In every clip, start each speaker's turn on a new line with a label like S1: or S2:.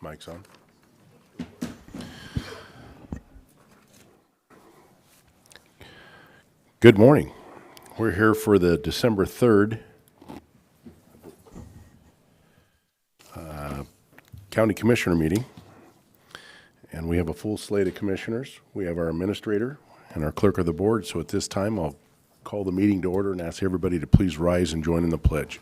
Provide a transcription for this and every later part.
S1: mic's on. Good morning. We're here for the December 3rd County Commissioner meeting. And we have a full slate of commissioners. We have our administrator and our clerk of the board. So at this time, I'll call the meeting to order and ask everybody to please rise and join in the pledge.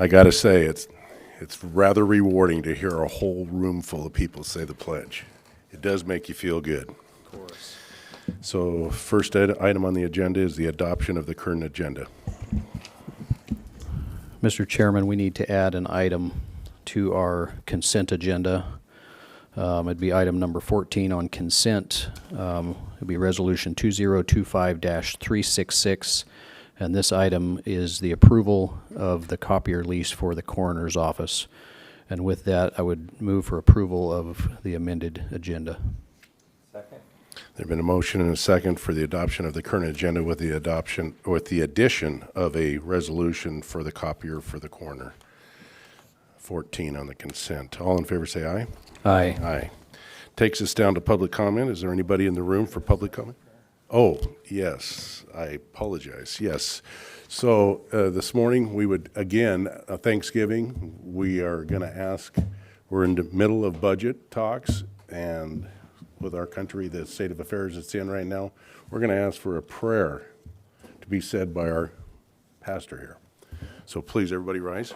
S1: I got to say, it's rather rewarding to hear a whole room full of people say the pledge. It does make you feel good.
S2: Of course.
S1: So first item on the agenda is the adoption of the current agenda.
S3: Mr. Chairman, we need to add an item to our consent agenda. It'd be item number 14 on consent. It'd be resolution 2025-366. And this item is the approval of the copier lease for the coroner's office. And with that, I would move for approval of the amended agenda.
S2: Second.
S1: There's been a motion and a second for the adoption of the current agenda with the addition of a resolution for the copier for the coroner. 14 on the consent. All in favor say aye.
S3: Aye.
S1: Aye. Takes us down to public comment. Is there anybody in the room for public comment? Oh, yes, I apologize, yes. So this morning, we would, again, Thanksgiving, we are going to ask, we're in the middle of budget talks, and with our country, the state of affairs it's in right now, we're going to ask for a prayer to be said by our pastor here. So please, everybody rise.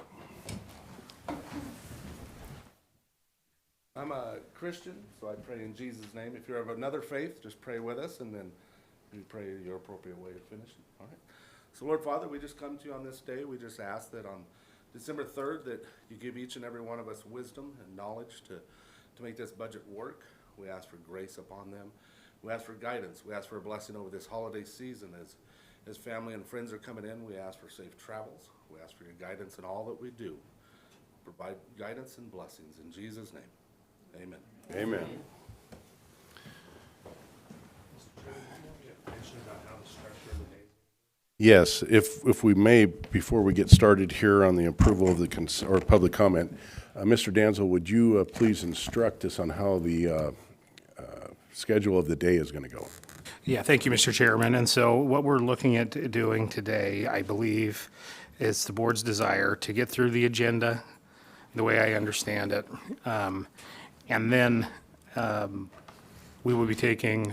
S4: I'm a Christian, so I pray in Jesus' name. If you're of another faith, just pray with us, and then you pray your appropriate way of finishing. All right. So, Lord Father, we just come to you on this day. We just ask that on December 3rd that you give each and every one of us wisdom and knowledge to make this budget work. We ask for grace upon them. We ask for guidance. We ask for a blessing over this holiday season as family and friends are coming in. We ask for safe travels. We ask for your guidance in all that we do. Provide guidance and blessings in Jesus' name. Amen.
S1: Amen. Yes, if we may, before we get started here on the approval of the public comment, Mr. Danzel, would you please instruct us on how the schedule of the day is going to go?
S5: Yeah, thank you, Mr. Chairman. And so what we're looking at doing today, I believe, is the board's desire to get through the agenda the way I understand it. And then we will be taking,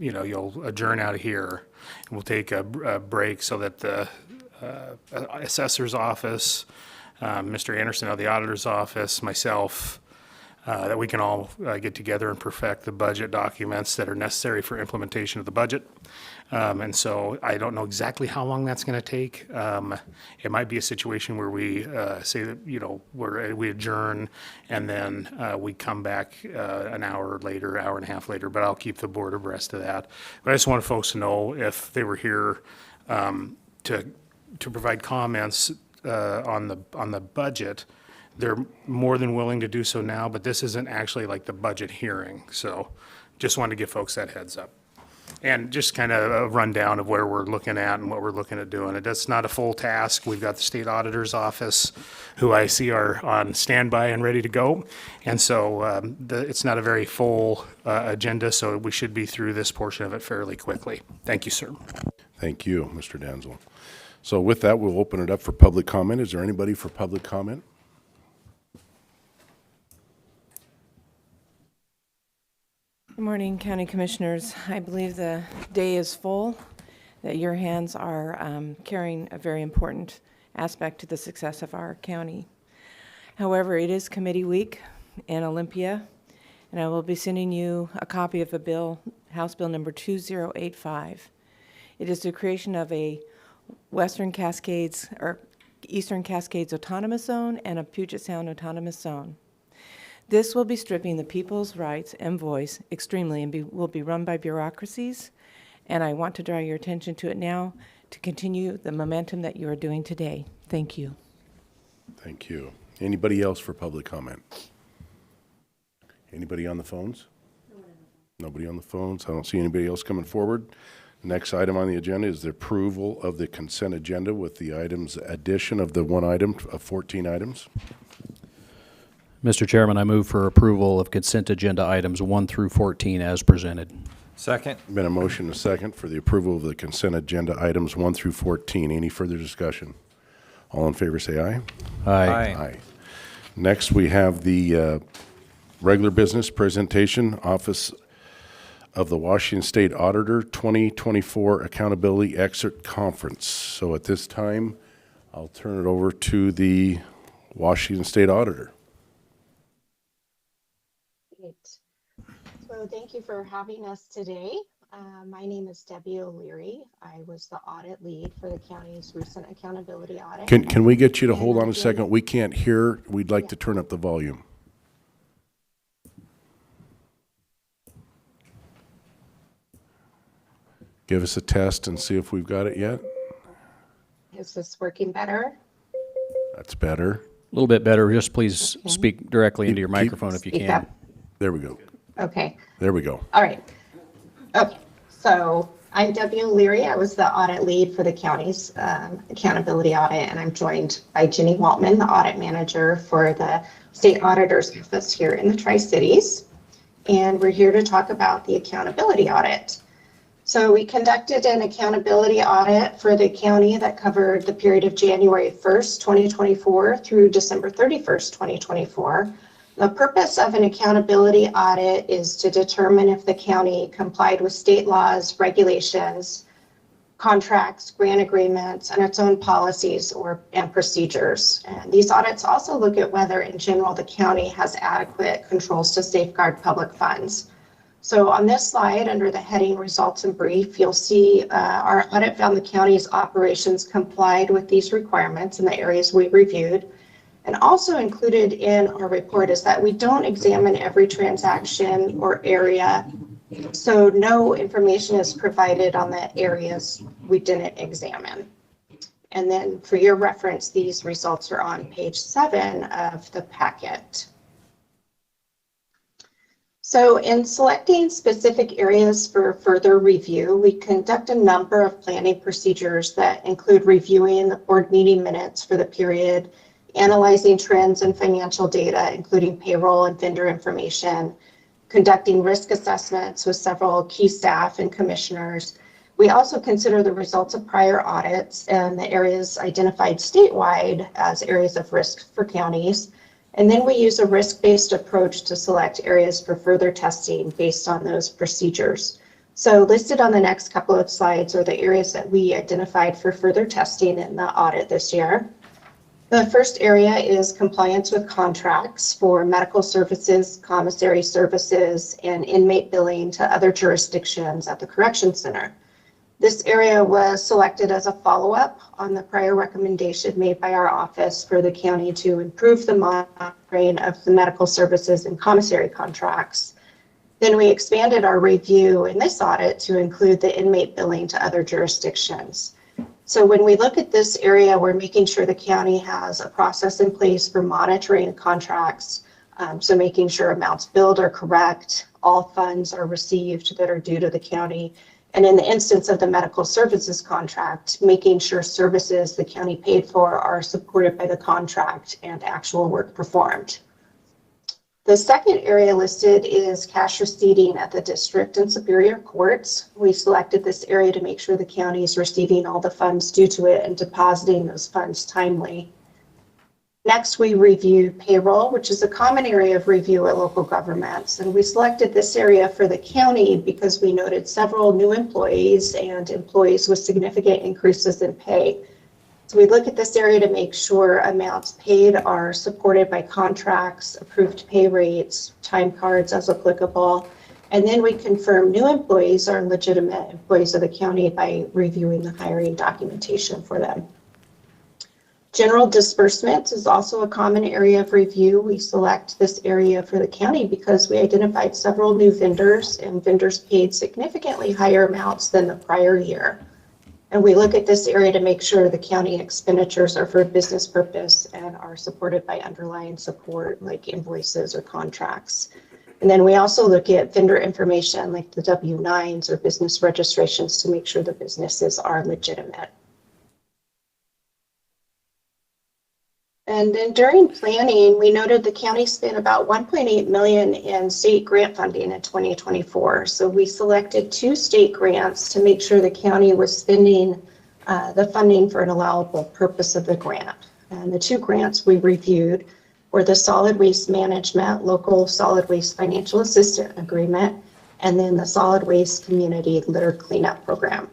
S5: you'll adjourn out of here. We'll take a break so that the assessor's office, Mr. Anderson of the auditor's office, myself, that we can all get together and perfect the budget documents that are necessary for implementation of the budget. And so I don't know exactly how long that's going to take. It might be a situation where we say that, we adjourn and then we come back an hour later, hour and a half later, but I'll keep the board abreast of that. But I just want folks to know if they were here to provide comments on the budget, they're more than willing to do so now, but this isn't actually like the budget hearing. So just wanted to give folks that heads up. And just kind of a rundown of where we're looking at and what we're looking at doing. It's not a full task. We've got the state auditor's office, who I see are on standby and ready to go. And so it's not a very full agenda, so we should be through this portion of it fairly quickly. Thank you, sir.
S1: Thank you, Mr. Danzel. So with that, we'll open it up for public comment. Is there anybody for public comment?
S6: Good morning, County Commissioners. I believe the day is full, that your hands are carrying a very important aspect to the success of our county. However, it is committee week in Olympia, and I will be sending you a copy of a bill, House Bill number 2085. It is the creation of a Eastern Cascades Autonomous Zone and a Puget Sound Autonomous Zone. This will be stripping the people's rights and voice extremely and will be run by bureaucracies. And I want to draw your attention to it now to continue the momentum that you are doing today. Thank you.
S1: Thank you. Anybody else for public comment? Anybody on the phones? Nobody on the phones. I don't see anybody else coming forward. Next item on the agenda is the approval of the consent agenda with the items addition of the one item of 14 items.
S3: Mr. Chairman, I move for approval of consent agenda items 1 through 14 as presented.
S2: Second.
S1: Been a motion and a second for the approval of the consent agenda items 1 through 14. Any further discussion? All in favor say aye.
S3: Aye.
S1: Next, we have the regular business presentation, Office of the Washington State Auditor 2024 Accountability Exit Conference. So at this time, I'll turn it over to the Washington State Auditor.
S7: Great. So thank you for having us today. My name is Debbie O'Leary. I was the audit lead for the county's recent accountability audit.
S1: Can we get you to hold on a second? We can't hear. We'd like to turn up the volume. Give us a test and see if we've got it yet.
S7: Is this working better?
S1: That's better.
S3: A little bit better. Just please speak directly into your
S1: Keep-
S3: microphone if you
S7: Speak
S3: can.
S7: up.
S1: There we go.
S7: Okay.
S1: There we go.
S7: All right. Okay. So I'm Debbie O'Leary. I was the audit lead for the county's accountability audit, and I'm joined by Jenny Waltman, the audit manager for the state auditor's office here in the Tri-Cities. And we're here to talk about the accountability audit. So we conducted an accountability audit for the county that covered the period of January 1st, 2024 through December 31st, 2024. The purpose of an accountability audit is to determine if the county complied with state laws, regulations, contracts, grant agreements, and its own policies and procedures. And these audits also look at whether, in general, the county has adequate controls to safeguard public funds. So on this slide, under the heading Results in Brief, you'll see our audit found the county's operations complied with these requirements in the areas we reviewed. And also included in our report is that we don't examine every transaction or area, so no information is provided on the areas we didn't examine. And then for your reference, these results are on page 7 of the packet. So in selecting specific areas for further review, we conduct a number of planning procedures that include reviewing the board meeting minutes for the period, analyzing trends and financial data, including payroll and vendor information, conducting risk assessments with several key staff and commissioners. We also consider the results of prior audits and the areas identified statewide as areas of risk for counties. And then we use a risk-based approach to select areas for further testing based on those procedures. So listed on the next couple of slides are the areas that we identified for further testing in the audit this year. The first area is compliance with contracts for medical services, commissary services, and inmate billing to other jurisdictions at the Correction Center. This area was selected as a follow-up on the prior recommendation made by our office for the county to improve the monitoring of the medical services and commissary contracts. Then we expanded our review in this audit to include the inmate billing to other jurisdictions. So when we look at this area, we're making sure the county has a process in place for monitoring contracts. So making sure amounts billed are correct, all funds are received that are due to the county. And in the instance of the medical services contract, making sure services the county paid for are supported by the contract and actual work performed. The second area listed is cash receipting at the district and superior courts. We selected this area to make sure the county is receiving all the funds due to it and depositing those funds timely. Next, we reviewed payroll, which is a common area of review at local governments. And we selected this area for the county because we noted several new employees and employees with significant increases in pay. So we look at this area to make sure amounts paid are supported by contracts, approved pay rates, time cards as applicable. And then we confirm new employees are legitimate employees of the county by reviewing the hiring documentation for them. General disbursements is also a common area of review. We select this area for the county because we identified several new vendors and vendors paid significantly higher amounts than the prior year. And we look at this area to make sure the county expenditures are for business purpose and are supported by underlying support like invoices or contracts. And then we also look at vendor information like the W-9s or business registrations to make sure the businesses are legitimate. And then during planning, we noted the county spent about $1.8 million in state grant funding in 2024. So we selected 2 state grants to make sure the county was spending the funding for an allowable purpose of the grant. And the 2 grants we reviewed were the Solid Waste Management Local Solid Waste Financial Assistance Agreement, and then the Solid Waste Community Litter Cleanup Program.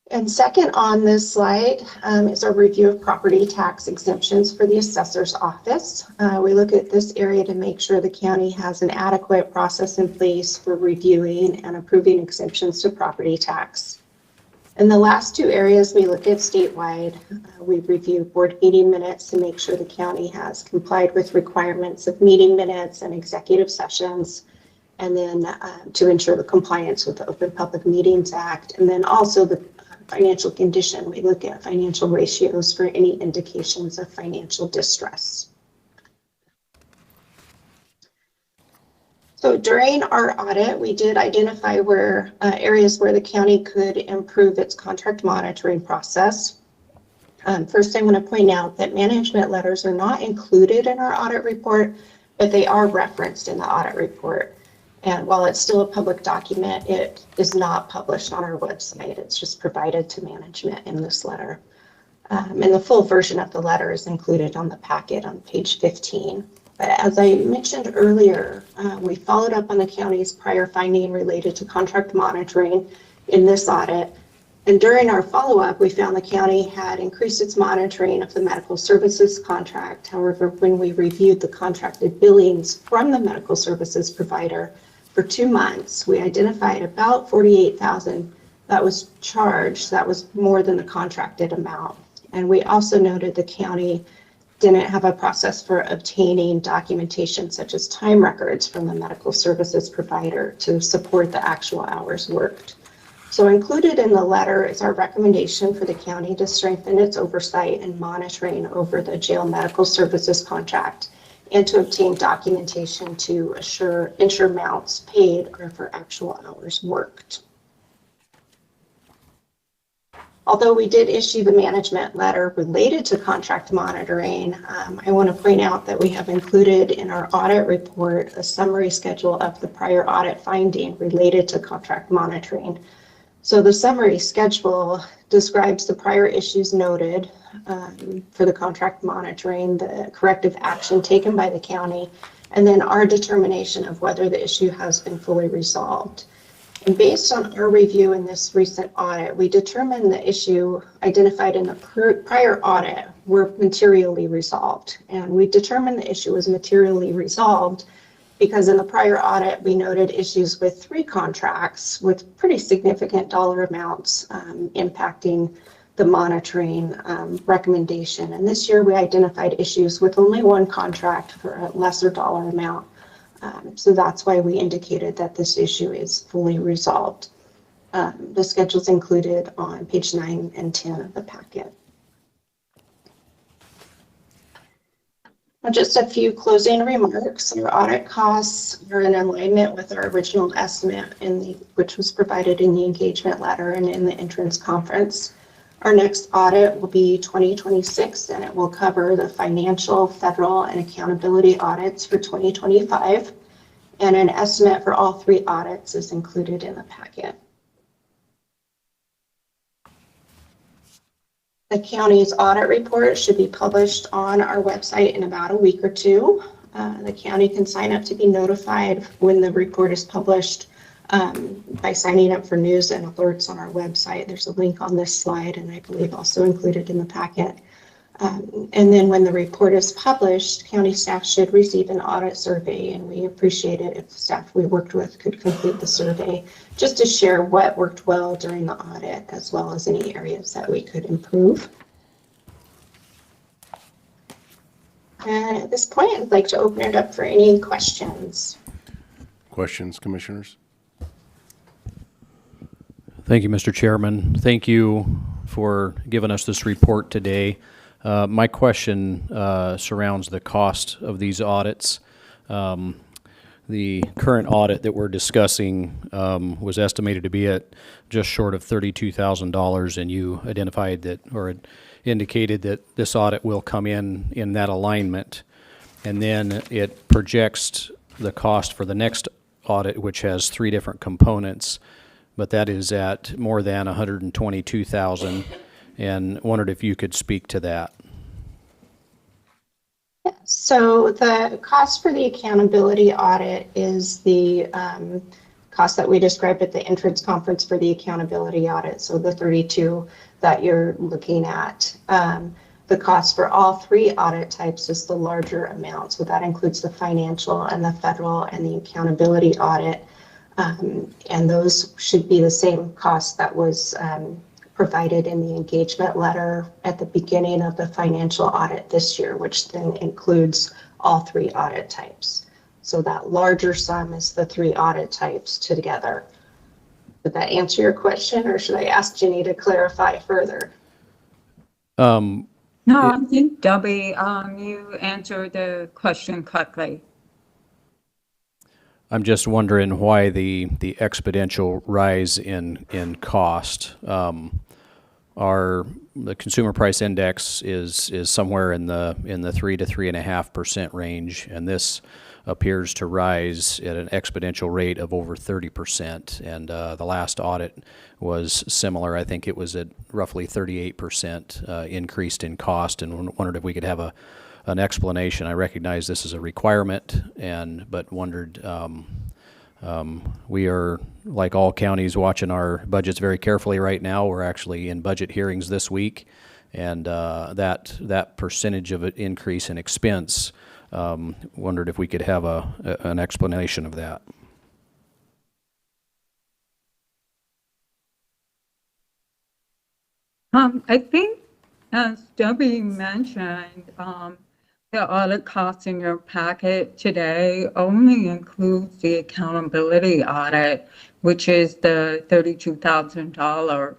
S7: And second on this slide is our review of property tax exemptions for the assessor's office. We look at this area to make sure the county has an adequate process in place for reviewing and approving exemptions to property tax. In the last 2 areas, we look at statewide. We review board meeting minutes to make sure the county has complied with requirements of meeting minutes and executive sessions, and then to ensure the compliance with the Open Public Meetings Act, and then also the financial condition. We look at financial ratios for any indications of financial distress. So during our audit, we did identify where areas where the county could improve its contract monitoring process. First, I want to point out that management letters are not included in our audit report, but they are referenced in the audit report. And while it's still a public document, it is not published on our website. It's just provided to management in this letter. And the full version of the letter is included on the packet on page 15. But as I mentioned earlier, we followed up on the county's prior finding related to contract monitoring in this audit. And during our follow-up, we found the county had increased its monitoring of the medical services contract. However, when we reviewed the contracted billings from the medical services provider for 2 months, we identified about $48,000 that was charged. That was more than the contracted amount. And we also noted the county didn't have a process for obtaining documentation such as time records from the medical services provider to support the actual hours worked. So included in the letter is our recommendation for the county to strengthen its oversight and monitoring over the jail medical services contract and to obtain documentation to ensure amounts paid are for actual hours worked. Although we did issue the management letter related to contract monitoring, I want to point out that we have included in our audit report a summary schedule of the prior audit finding related to contract monitoring. So the summary schedule describes the prior issues noted for the contract monitoring, the corrective action taken by the county, and then our determination of whether the issue has been fully resolved. And based on our review in this recent audit, we determined the issue identified in the prior audit were materially resolved. And we determined the issue was materially resolved because in the prior audit, we noted issues with 3 contracts with pretty significant dollar amounts impacting the monitoring recommendation. And this year we identified issues with only 1 contract for a lesser dollar amount. So that's why we indicated that this issue is fully resolved. The schedule's included on page 9 and 10 of the packet. Now, just a few closing remarks. Our audit costs are in alignment with our original estimate which was provided in the engagement letter and in the entrance conference. Our next audit will be 2026, and it will cover the financial, federal, and accountability audits for 2025. And an estimate for all 3 audits is included in the packet. The county's audit report should be published on our website in about a week or 2. The county can sign up to be notified when the report is published by signing up for news and alerts on our website. There's a link on this slide, and I believe also included in the packet. And then when the report is published, county staff should receive an audit survey, and we appreciate it if the staff we worked with could complete the survey just to share what worked well during the audit, as well as any areas that we could improve. And at this point, I'd like to open it up for any questions.
S1: Questions, commissioners?
S3: Thank you, Mr. Chairman. Thank you for giving us this report today. My question surrounds the cost of these audits. The current audit that we're discussing was estimated to be at just short of $32,000, and you identified that, or indicated that this audit will come in that alignment. And then it projects the cost for the next audit, which has 3 different components, but that is at more than $122,000, and wondered if you could speak to that.
S7: So the cost for the accountability audit is the cost that we described at the entrance conference for the accountability audit. So the 32 that you're looking at. The cost for all 3 audit types is the larger amount. So that includes the financial and the federal and the accountability audit. And those should be the same cost that was provided in the engagement letter at the beginning of the financial audit this year, which then includes all 3 audit types. So that larger sum is the 3 audit types together. Did that answer your question, or should I ask Ginny to clarify further?
S8: No, I think, Debbie, you answered the question correctly.
S3: I'm just wondering why the exponential rise in cost. The consumer price index is somewhere in the 3 to 3.5% range, and this appears to rise at an exponential rate of over 30%. And the last audit was similar. I think it was at roughly 38% increased in cost, and wondered if we could have an explanation. I recognize this is a requirement, but wondered. We are, like all counties, watching our budgets very carefully right now. We're actually in budget hearings this week, and that percentage of an increase in expense, wondered if we could have an explanation of that.
S8: I think, as Debbie mentioned, the audit costs in your packet today only includes the accountability audit, which is the $32,000.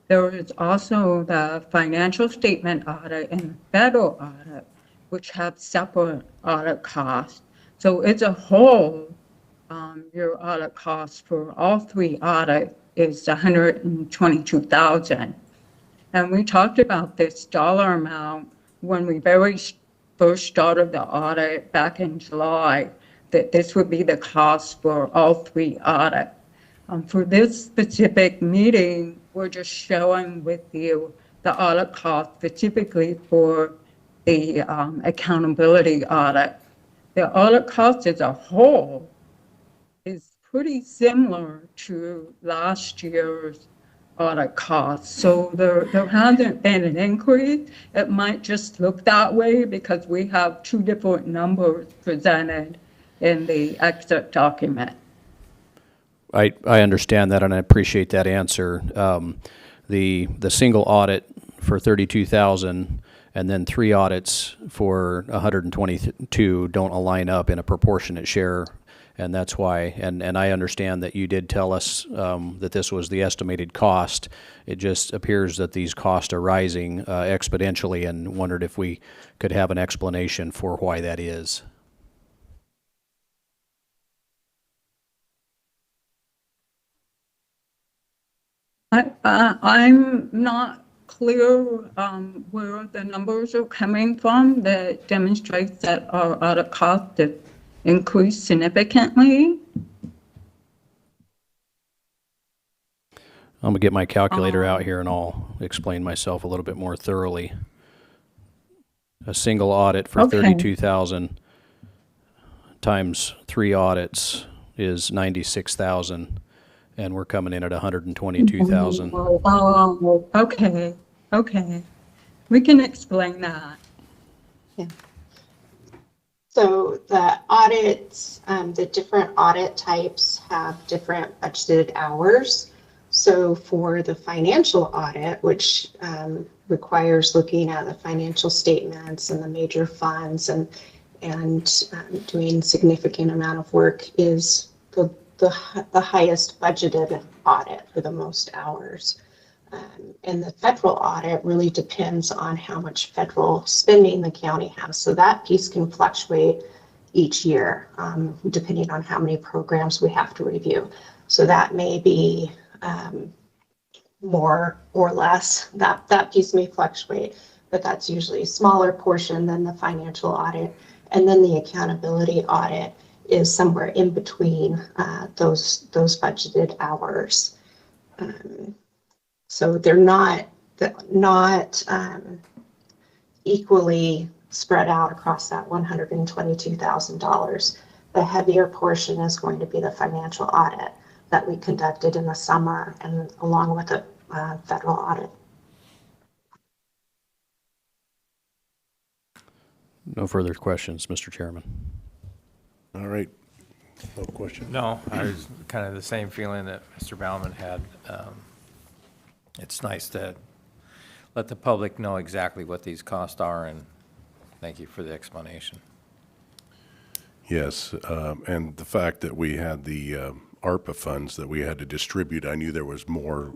S8: There is also the financial statement audit and federal audit, which have separate audit costs. So as a whole, your audit cost for all 3 audits is $122,000. And we talked about this dollar amount when we first started the audit back in July, that this would be the cost for all 3 audits. For this specific meeting, we're just showing with you the audit cost specifically for the accountability audit. The audit cost as a whole is pretty similar to last year's audit costs. So there hasn't been an increase. It might just look that way because we have 2 different numbers presented in the exit document.
S3: I understand that, and I appreciate that answer. The single audit for $32,000 and then 3 audits for $122 don't align up in a proportionate share. And that's why, and I understand that you did tell us that this was the estimated cost. It just appears that these costs are rising exponentially, and wondered if we could have an explanation for why that is.
S8: I'm not clear where the numbers are coming from that demonstrates that our audit cost have increased significantly.
S3: I'm gonna get my calculator out here and I'll explain myself a little bit more thoroughly. A single audit for
S8: Okay.
S3: $32,000 times 3 audits is $96,000, and we're coming in at $122,000.
S8: Oh, okay. We can explain that.
S7: Yeah. So the audits, the different audit types have different budgeted hours. So for the financial audit, which requires looking at the financial statements and the major funds and doing significant amount of work, is the the highest budgeted audit for the most hours. And the federal audit really depends on how much federal spending the county has. So that piece can fluctuate each year, depending on how many programs we have to review. So that may be more or less. That piece may fluctuate, but that's usually a smaller portion than the financial audit. And then the accountability audit is somewhere in between those budgeted hours. So they're not equally spread out across that $122,000. The heavier portion is going to be the financial audit that we conducted in the summer, and along with the federal audit.
S3: No further questions, Mr. Chairman.
S1: All right. No question?
S2: No, I was kind of the same feeling that Mr. Baumann had. It's nice to let the public know exactly what these costs are, and thank you for the explanation.
S1: Yes, and the fact that we had the ARPA funds that we had to distribute, I knew there was more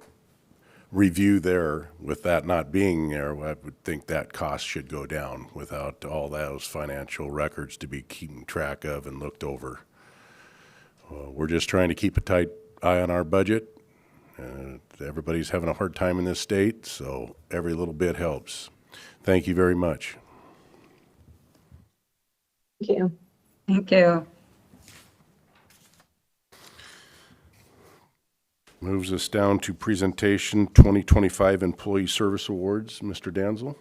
S1: review there. With that not being there, I would think that cost should go down without all those financial records to be keeping track of and looked over. We're just trying to keep a tight eye on our budget. Everybody's having a hard time in this state, so every little bit helps. Thank you very much.
S7: Thank you.
S8: Thank you.
S1: Moves us down to presentation 2025 Employee Service Awards. Mr. Danzel?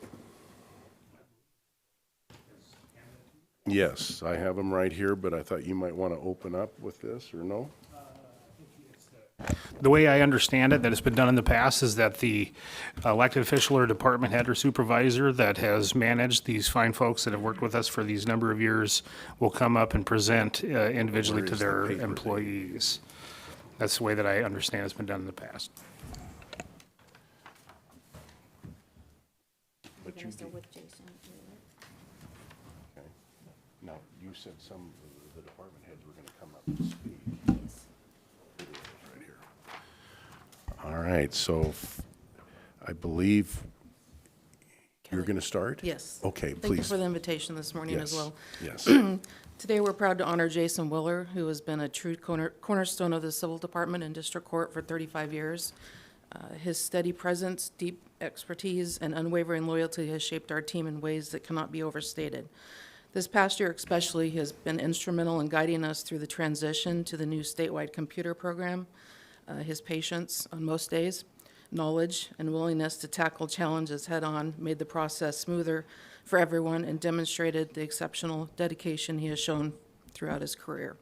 S1: Yes, I have them right here, but I thought you might want to open up with this, or no?
S5: The way I understand it, that it's been done in the past, is that the elected official or department head or supervisor that has managed these fine folks that have worked with us for these number of years will come up and present individually
S1: Where
S5: to
S1: is the
S5: their
S1: paper?
S5: employees. That's the way that I understand it's been done in the past.
S1: But you did. Okay. Now, you said some of the department heads were going to come up and speak. Right here. All right, so I believe you're going to start?
S9: Yes.
S1: Okay,
S9: Thank you
S1: please.
S9: for the invitation this morning as
S1: Yes,
S9: well.
S1: yes.
S9: Today, we're proud to honor Jason Willer, who has been a true cornerstone of the Civil Department and District Court for 35 years. His steady presence, deep expertise, and unwavering loyalty has shaped our team in ways that cannot be overstated. This past year especially, he has been instrumental in guiding us through the transition to the new statewide computer program. His patience on most days, knowledge, and willingness to tackle challenges head-on made the process smoother for everyone and demonstrated the exceptional dedication he has shown throughout his career.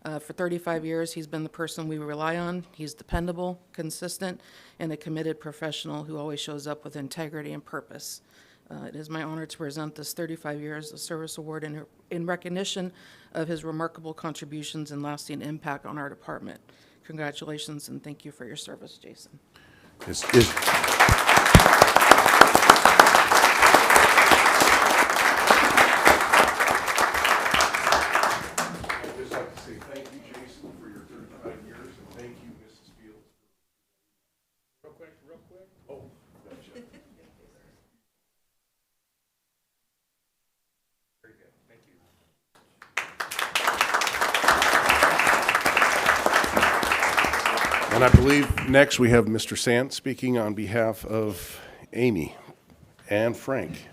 S9: For 35 years, he's been the person we rely on. He's dependable, consistent, and a committed professional who always shows up with integrity and purpose. It is my honor to present this 35 Years of Service Award in recognition of his remarkable contributions and lasting impact on our department. Congratulations, and thank you for your service, Jason.
S1: I'd just like to say thank you, Jason, for your 35 years, and thank you, Mrs. Fields. Real quick. Oh, gotcha. Very good, thank you. And I believe next we have Mr. Sant speaking on behalf of Amy and Frank.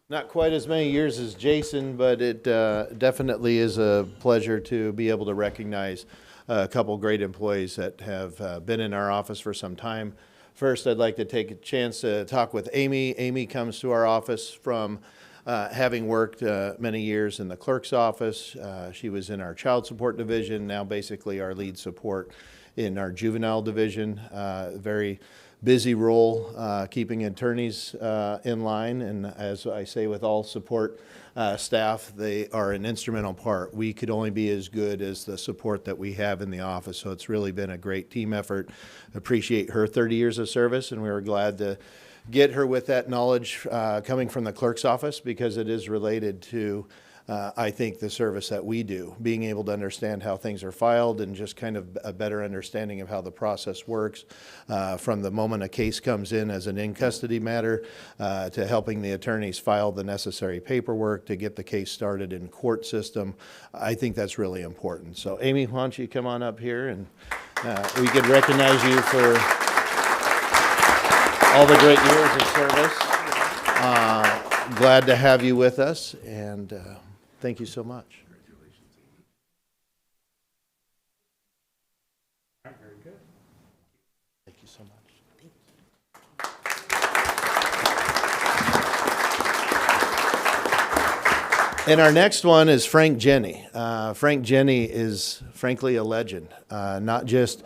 S10: Not quite as many years as Jason, but it definitely is a pleasure to be able to recognize a couple great employees that have been in our office for some time. First, I'd like to take a chance to talk with Amy. Amy comes to our office from having worked many years in the clerk's office. She was in our child support division, now basically our lead support in our juvenile division. Very busy role, keeping attorneys in line, and as I say with all support staff, they are an instrumental part. We could only be as good as the support that we have in the office, so it's really been a great team effort. Appreciate her 30 years of service, and we were glad to get her with that knowledge coming from the clerk's office, because it is related to, I think, the service that we do, being able to understand how things are filed and just kind of a better understanding of how the process works from the moment a case comes in as an in-custody matter to helping the attorneys file the necessary paperwork to get the case started in court system. I think that's really important. So Amy, why don't you come on up here and we could recognize you for all the great years of service. Glad to have you with us, and thank you so much. Very good. Thank you so much. And our next one is Frank Jenny. Frank Jenny is frankly a legend, not just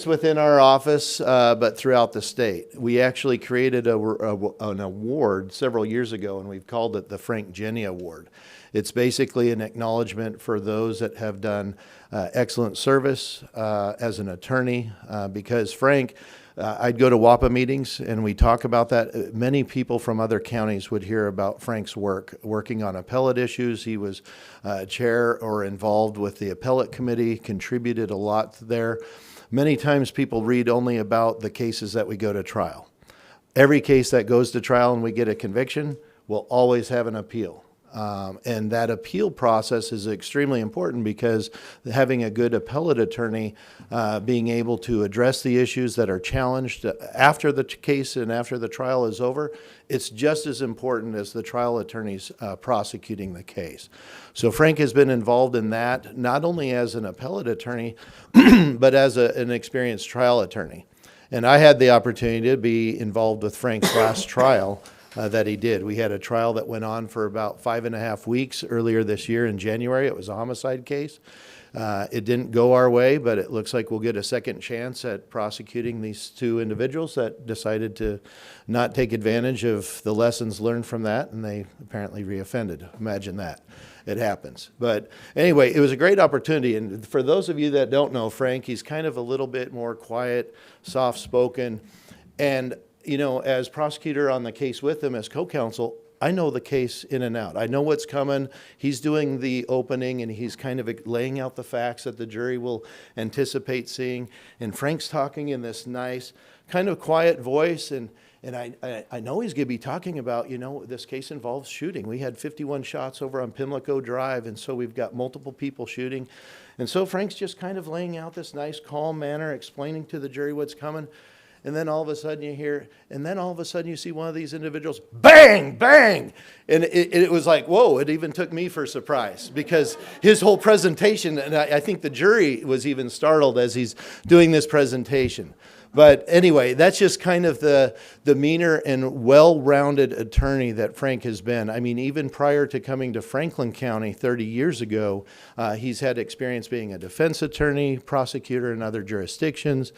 S10: within our office, but throughout the state. We actually created an award several years ago, and we've called it the Frank Jenny Award. It's basically an acknowledgement for those that have done excellent service as an attorney, because Frank, I'd go to WAPA meetings and we talk about that. Many people from other counties would hear about Frank's working on appellate issues. He was chair or involved with the appellate committee, contributed a lot there. Many times people read only about the cases that we go to trial. Every case that goes to trial and we get a conviction will always have an appeal. And that appeal process is extremely important, because having a good appellate attorney being able to address the issues that are challenged after the case and after the trial is over, it's just as important as the trial attorneys prosecuting the case. So Frank has been involved in that, not only as an appellate attorney, but as an experienced trial attorney. And I had the opportunity to be involved with Frank's last trial that he did. We had a trial that went on for about 5.5 weeks earlier this year in January. It was a homicide case. It didn't go our way, but it looks like we'll get a second chance at prosecuting these two individuals that decided to not take advantage of the lessons learned from that, and they apparently reoffended. Imagine that. It happens. But anyway, it was a great opportunity. And for those of you that don't know Frank, he's kind of a little bit more quiet, soft-spoken. And, you know, as prosecutor on the case with him, as co-counsel, I know the case in and out. I know what's coming. He's doing the opening, and he's kind of laying out the facts that the jury will anticipate seeing. And Frank's talking in this nice, kind of quiet voice, and I know he's going to be talking about, you know, this case involves shooting. We had 51 shots over on Pimlico Drive, and so we've got multiple people shooting. And so Frank's just kind of laying out this nice, calm manner, explaining to the jury what's coming. And then all of a sudden you hear, and then all of a sudden you see one of these individuals, bang, bang. And it was like, whoa, it even took me for surprise, because his whole presentation, and I think the jury was even startled as he's doing this presentation. But anyway, that's just kind of the demeanor and well-rounded attorney that Frank has been. I mean, even prior to coming to Franklin County 30 years ago, he's had experience being a defense attorney, prosecutor in other jurisdictions,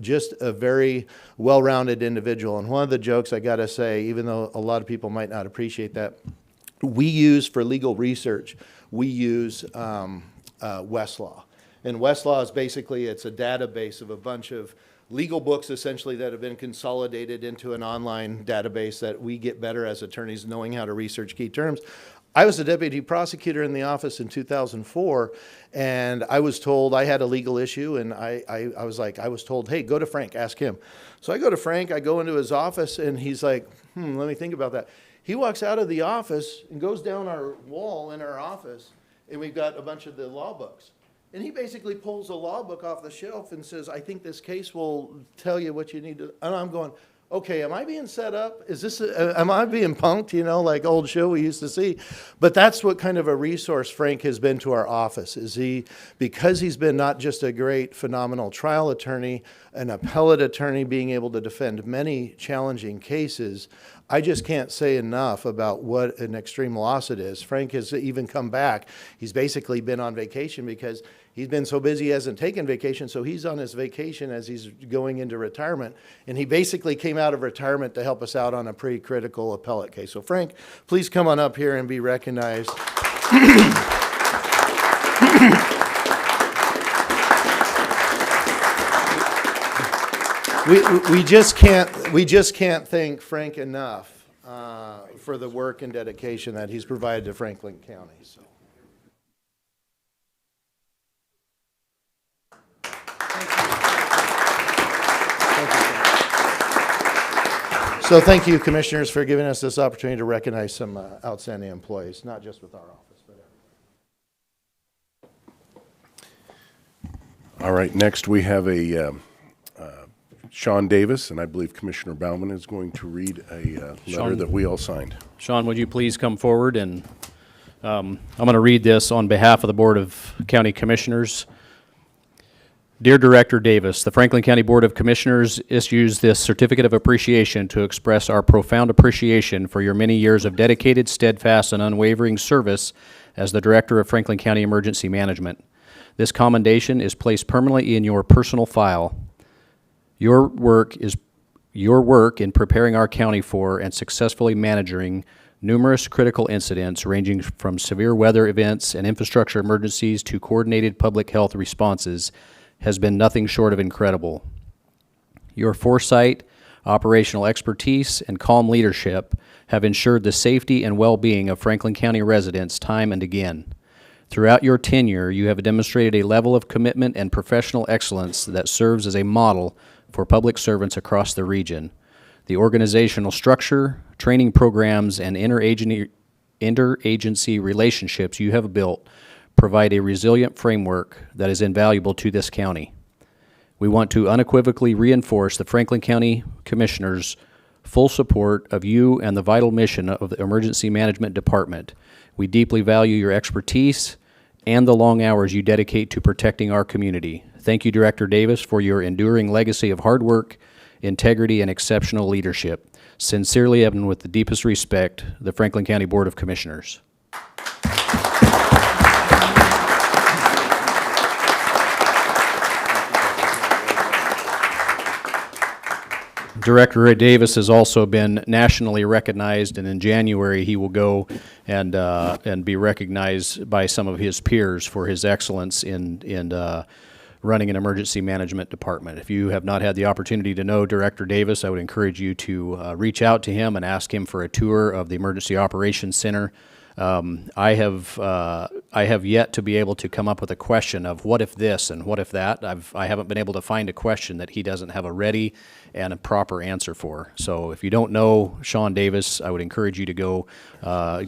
S10: just a very well-rounded individual. And one of the jokes I gotta say, even though a lot of people might not appreciate that, we use for legal research, we use Westlaw. And Westlaw is basically, it's a database of a bunch of legal books essentially that have been consolidated into an online database that we get better as attorneys knowing how to research key terms. I was a deputy prosecutor in the office in 2004, and I was told I had a legal issue, and I was told, hey, go to Frank, ask him. So I go to Frank, I go into his office, and he's like, let me think about that. He walks out of the office and goes down our wall in our office, and we've got a bunch of the law books. And he basically pulls a law book off the shelf and says, I think this case will tell you what you need to, and I'm going, okay, am I being set up? Is this, am I being punked, you know, like old show we used to see? But that's what kind of a resource Frank has been to our office, is because he's been not just a great, phenomenal trial attorney, an appellate attorney being able to defend many challenging cases, I just can't say enough about what an extreme loss it is. Frank has even come back. He's basically been on vacation because he's been so busy he hasn't taken vacation, so he's on his vacation as he's going into retirement. And he basically came out of retirement to help us out on a pretty critical appellate case. So Frank, please come on up here and be recognized. We just can't thank Frank enough for the work and dedication that he's provided to Franklin County, so. So thank you, Commissioners, for giving us this opportunity to recognize some outstanding employees, not just with our office, but
S1: All right, next we have a Sean Davis, and I believe Commissioner Bauman is going to read a letter
S3: Sean.
S1: that we all signed.
S3: Sean, would you please come forward? And I'm going to read this on behalf of the Board of County Commissioners. Dear Director Davis, the Franklin County Board of Commissioners issues this certificate of appreciation to express our profound appreciation for your many years of dedicated, steadfast, and unwavering service as the Director of Franklin County Emergency Management. This commendation is placed permanently in your personal file. Your work in preparing our county for and successfully managing numerous critical incidents ranging from severe weather events and infrastructure emergencies to coordinated public health responses has been nothing short of incredible. Your foresight, operational expertise, and calm leadership have ensured the safety and well-being of Franklin County residents time and again. Throughout your tenure, you have demonstrated a level of commitment and professional excellence that serves as a model for public servants across the region. The organizational structure, training programs, and interagency relationships you have built provide a resilient framework that is invaluable to this county. We want to unequivocally reinforce the Franklin County Commissioners' full support of you and the vital mission of the Emergency Management Department. We deeply value your expertise and the long hours you dedicate to protecting our community. Thank you, Director Davis, for your enduring legacy of hard work, integrity, and exceptional leadership. Sincerely and with the deepest respect, the Franklin County Board of Commissioners. Director Davis has also been nationally recognized, and in January he will go and be recognized by some of his peers for his excellence in running an emergency management department. If you have not had the opportunity to know Director Davis, I would encourage you to reach out to him and ask him for a tour of the Emergency Operations Center. I have yet to be able to come up with a question of what if this and what if that. I haven't been able to find a question that he doesn't have a ready and a proper answer for. So if you don't know Sean Davis, I would encourage you to go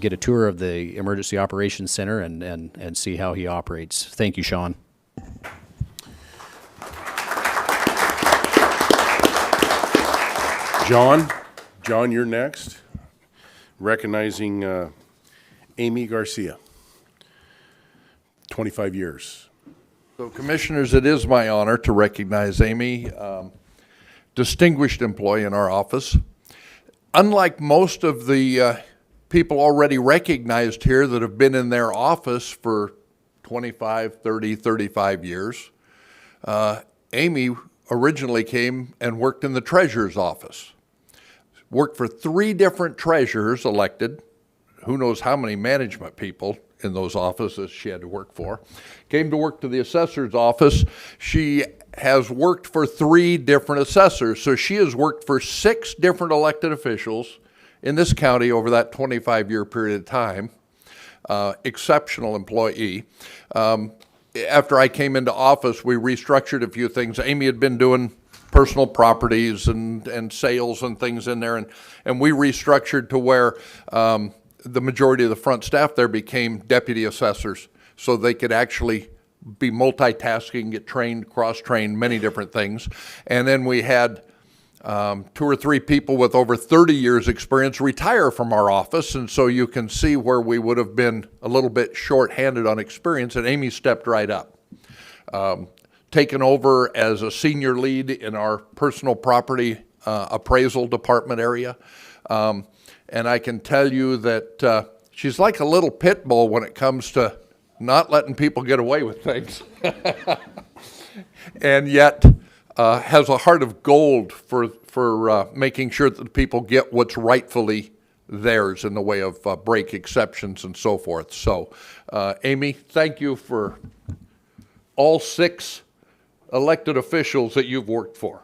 S3: get a tour of the Emergency Operations Center and see how he operates. Thank you, Sean.
S1: John, you're next. Recognizing Amy Garcia, 25 years.
S11: So Commissioners, it is my honor to recognize Amy, distinguished employee in our office. Unlike most of the people already recognized here that have been in their office for 25, 30, 35 years, Amy originally came and worked in the treasurer's office. Worked for 3 different treasurers elected, who knows how many management people in those offices she had to work for. Came to work to the assessor's office. She has worked for 3 different assessors, so she has worked for 6 different elected officials in this county over that 25-year period of time. Exceptional employee. After I came into office, we restructured a few things. Amy had been doing personal properties and sales and things in there, and we restructured to where the majority of the front staff there became deputy assessors, so they could actually be multitasking, get trained, cross-trained, many different things. And then we had 2 or 3 people with over 30 years experience retire from our office, and so you can see where we would have been a little bit short-handed on experience, and Amy stepped right up. Taken over as a senior lead in our personal property appraisal department area. And I can tell you that she's like a little pit bull when it comes to not letting people get away with things. And yet has a heart of gold for making sure that people get what's rightfully theirs in the way of break exceptions and so forth. So, Amy, thank you for all 6 elected officials that you've worked for.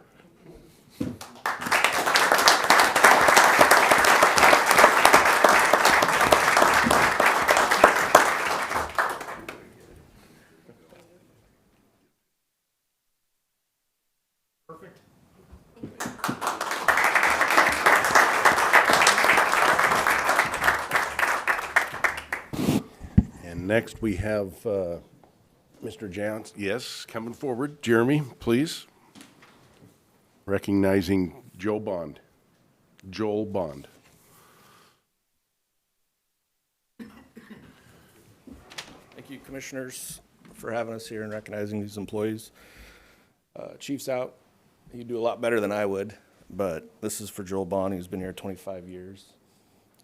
S1: And next, we have Mr. Jones. Yes, coming forward. Jeremy, please. Recognizing Joel Bond.
S12: Thank you, Commissioners, for having us here and recognizing these employees. Chief's out. He'd do a lot better than I would, but this is for Joel Bond, who's been here 25 years.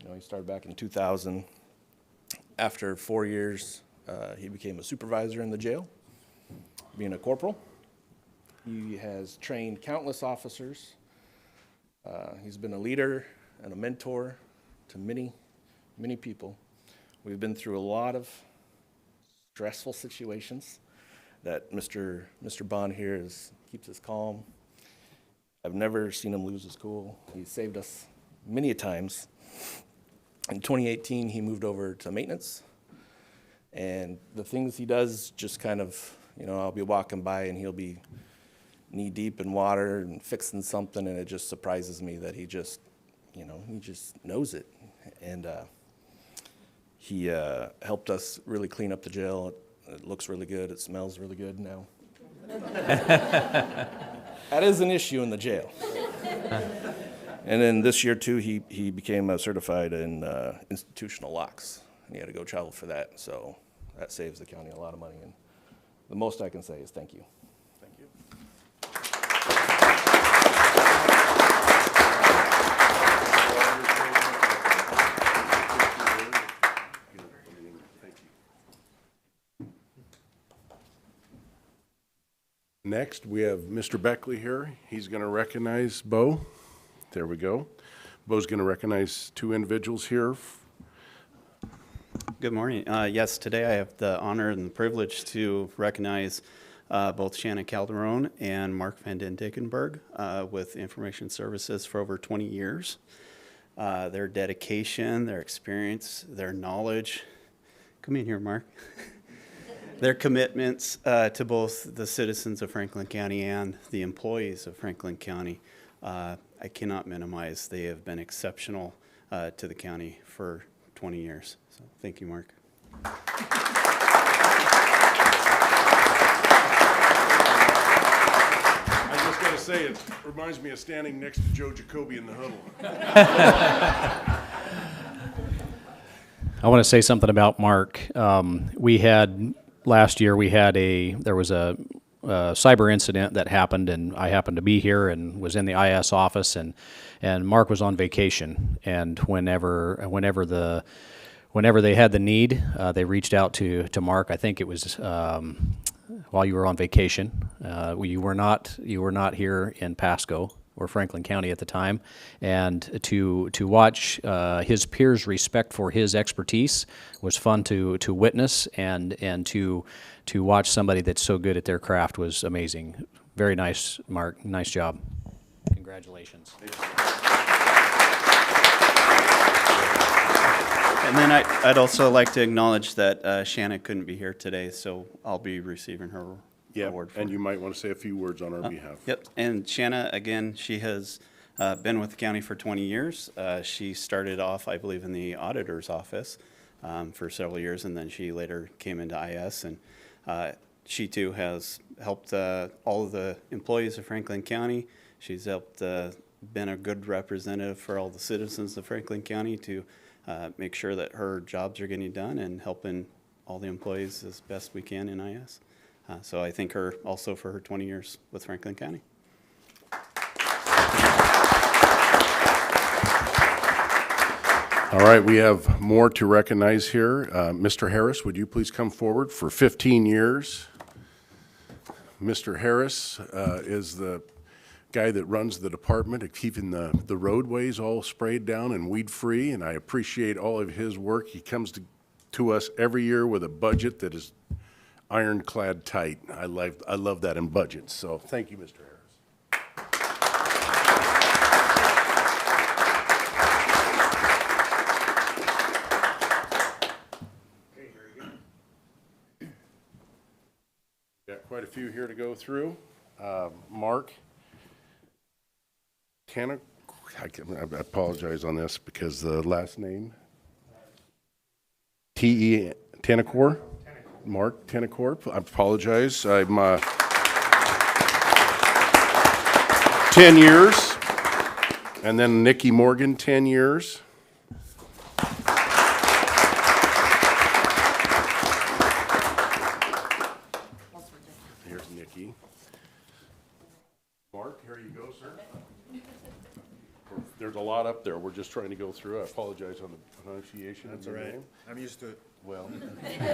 S12: You know, he started back in 2000. After 4 years, he became a supervisor in the jail, being a corporal. He has trained countless officers. He's been a leader and a mentor to many, many people. We've been through a lot of stressful situations that Mr. Bond here keeps us calm. I've never seen him lose his cool. He saved us many a times. In 2018, he moved over to maintenance. And the things he does just kind of, you know, I'll be walking by and he'll be knee deep in water and fixing something, and it just surprises me that he just, you know, he just knows it. And he helped us really clean up the jail. It looks really good. It smells really good now. That is an issue in the jail. And then this year, too, he became certified in institutional locks, and he had to go travel for that. So that saves the county a lot of money. And the most I can say is thank you. Thank you.
S1: Next, we have Mr. Beckley here. He's going to recognize Bo. There we go. Bo's going to recognize two individuals here.
S13: Good morning. Yes, today I have the honor and the privilege to recognize both Shanna Calderon and Mark Van Den Dickenberg with Information Services for over 20 years. Their dedication, their experience, their knowledge. Come in here, Mark. Their commitments to both the citizens of Franklin County and the employees of Franklin County, I cannot minimize. They have been exceptional to the county for 20 years. So thank you, Mark.
S1: I just got to say, it reminds me of standing next to Joe Jacoby in the huddle.
S3: I want to say something about Mark. Last year there was a cyber incident that happened, and I happened to be here and was in the IS office, and Mark was on vacation. And whenever they had the need, they reached out to Mark. I think it was while you were on vacation. You were not here in Pasco or Franklin County at the time, and to watch his peers' respect for his expertise was fun to witness, and to watch somebody that's so good at their craft was amazing. Very nice, Mark. Nice job. Congratulations.
S13: And then I'd also like to acknowledge that Shanna couldn't be here today, so I'll be receiving her award.
S1: And you might want to say a few words on our behalf.
S13: Yep, and Shanna, again, she has been with the county for 20 years. She started off, I believe, in the auditor's office for several years, and then she later came into IS, and she too has helped all of the employees of Franklin County. She's helped, been a good representative for all the citizens of Franklin County to make sure that her jobs are getting done and helping all the employees as best we can in IS. So I thank her also for her 20 years with Franklin County.
S1: All right, we have more to recognize here. Mr. Harris, would you please come forward for 15 years? Mr. Harris is the guy that runs the department of keeping the roadways all sprayed down and weed-free, and I appreciate all of his work. He comes to us every year with a budget that is ironclad tight. I love that in budgets, so thank you, Mr. Harris. few here to go through. Mark Tanner, I apologize on this because the last name, T.E. Tanacor? Mark Tanacor, I apologize. I'm 10 years. And then Nikki Morgan, 10 years. Here's Nikki. Mark, here you go, sir. There's a lot up there. We're just trying to go through. I apologize on the pronunciation of your name.
S14: I'm used to it.
S1: Well, thank you.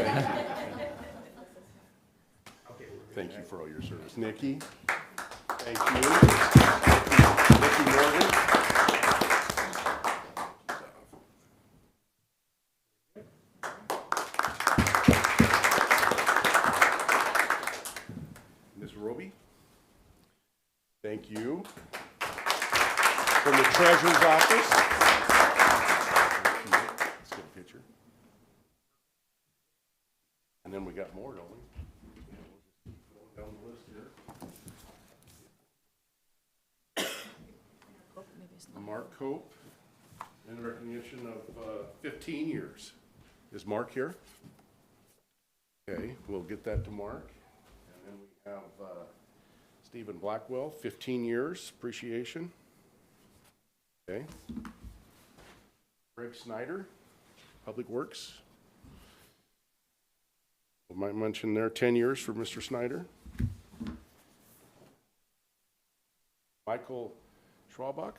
S1: Thank you for all your service. Nikki, thank you. Nikki Morgan. Ms. Roby, thank you. From the Treasurer's Office. Let's get a picture. And then we got more, don't we? Going down the list here. Mark Cope, in recognition of 15 years. Is Mark here? Okay, we'll get that to Mark. And then we have Stephen Blackwell, 15 years, appreciation. Okay. Greg Snyder, Public Works. We might mention there 10 years for Mr. Snyder. Michael Schwabach,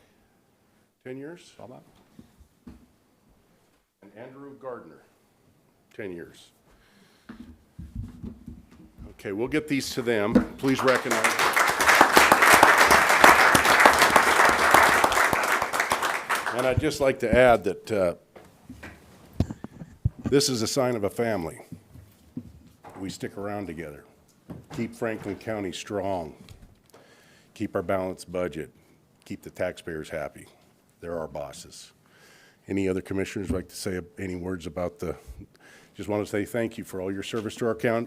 S1: 10 years. Schwabach. And Andrew Gardner, 10 years. Okay, we'll get these to them. Please recognize them. And I'd just like to add that this is a sign of a family. We stick around together, keep Franklin County strong, keep our balanced budget, keep the taxpayers happy. They're our bosses. Any other commissioners like to say any words about just want to say thank you for all your service to our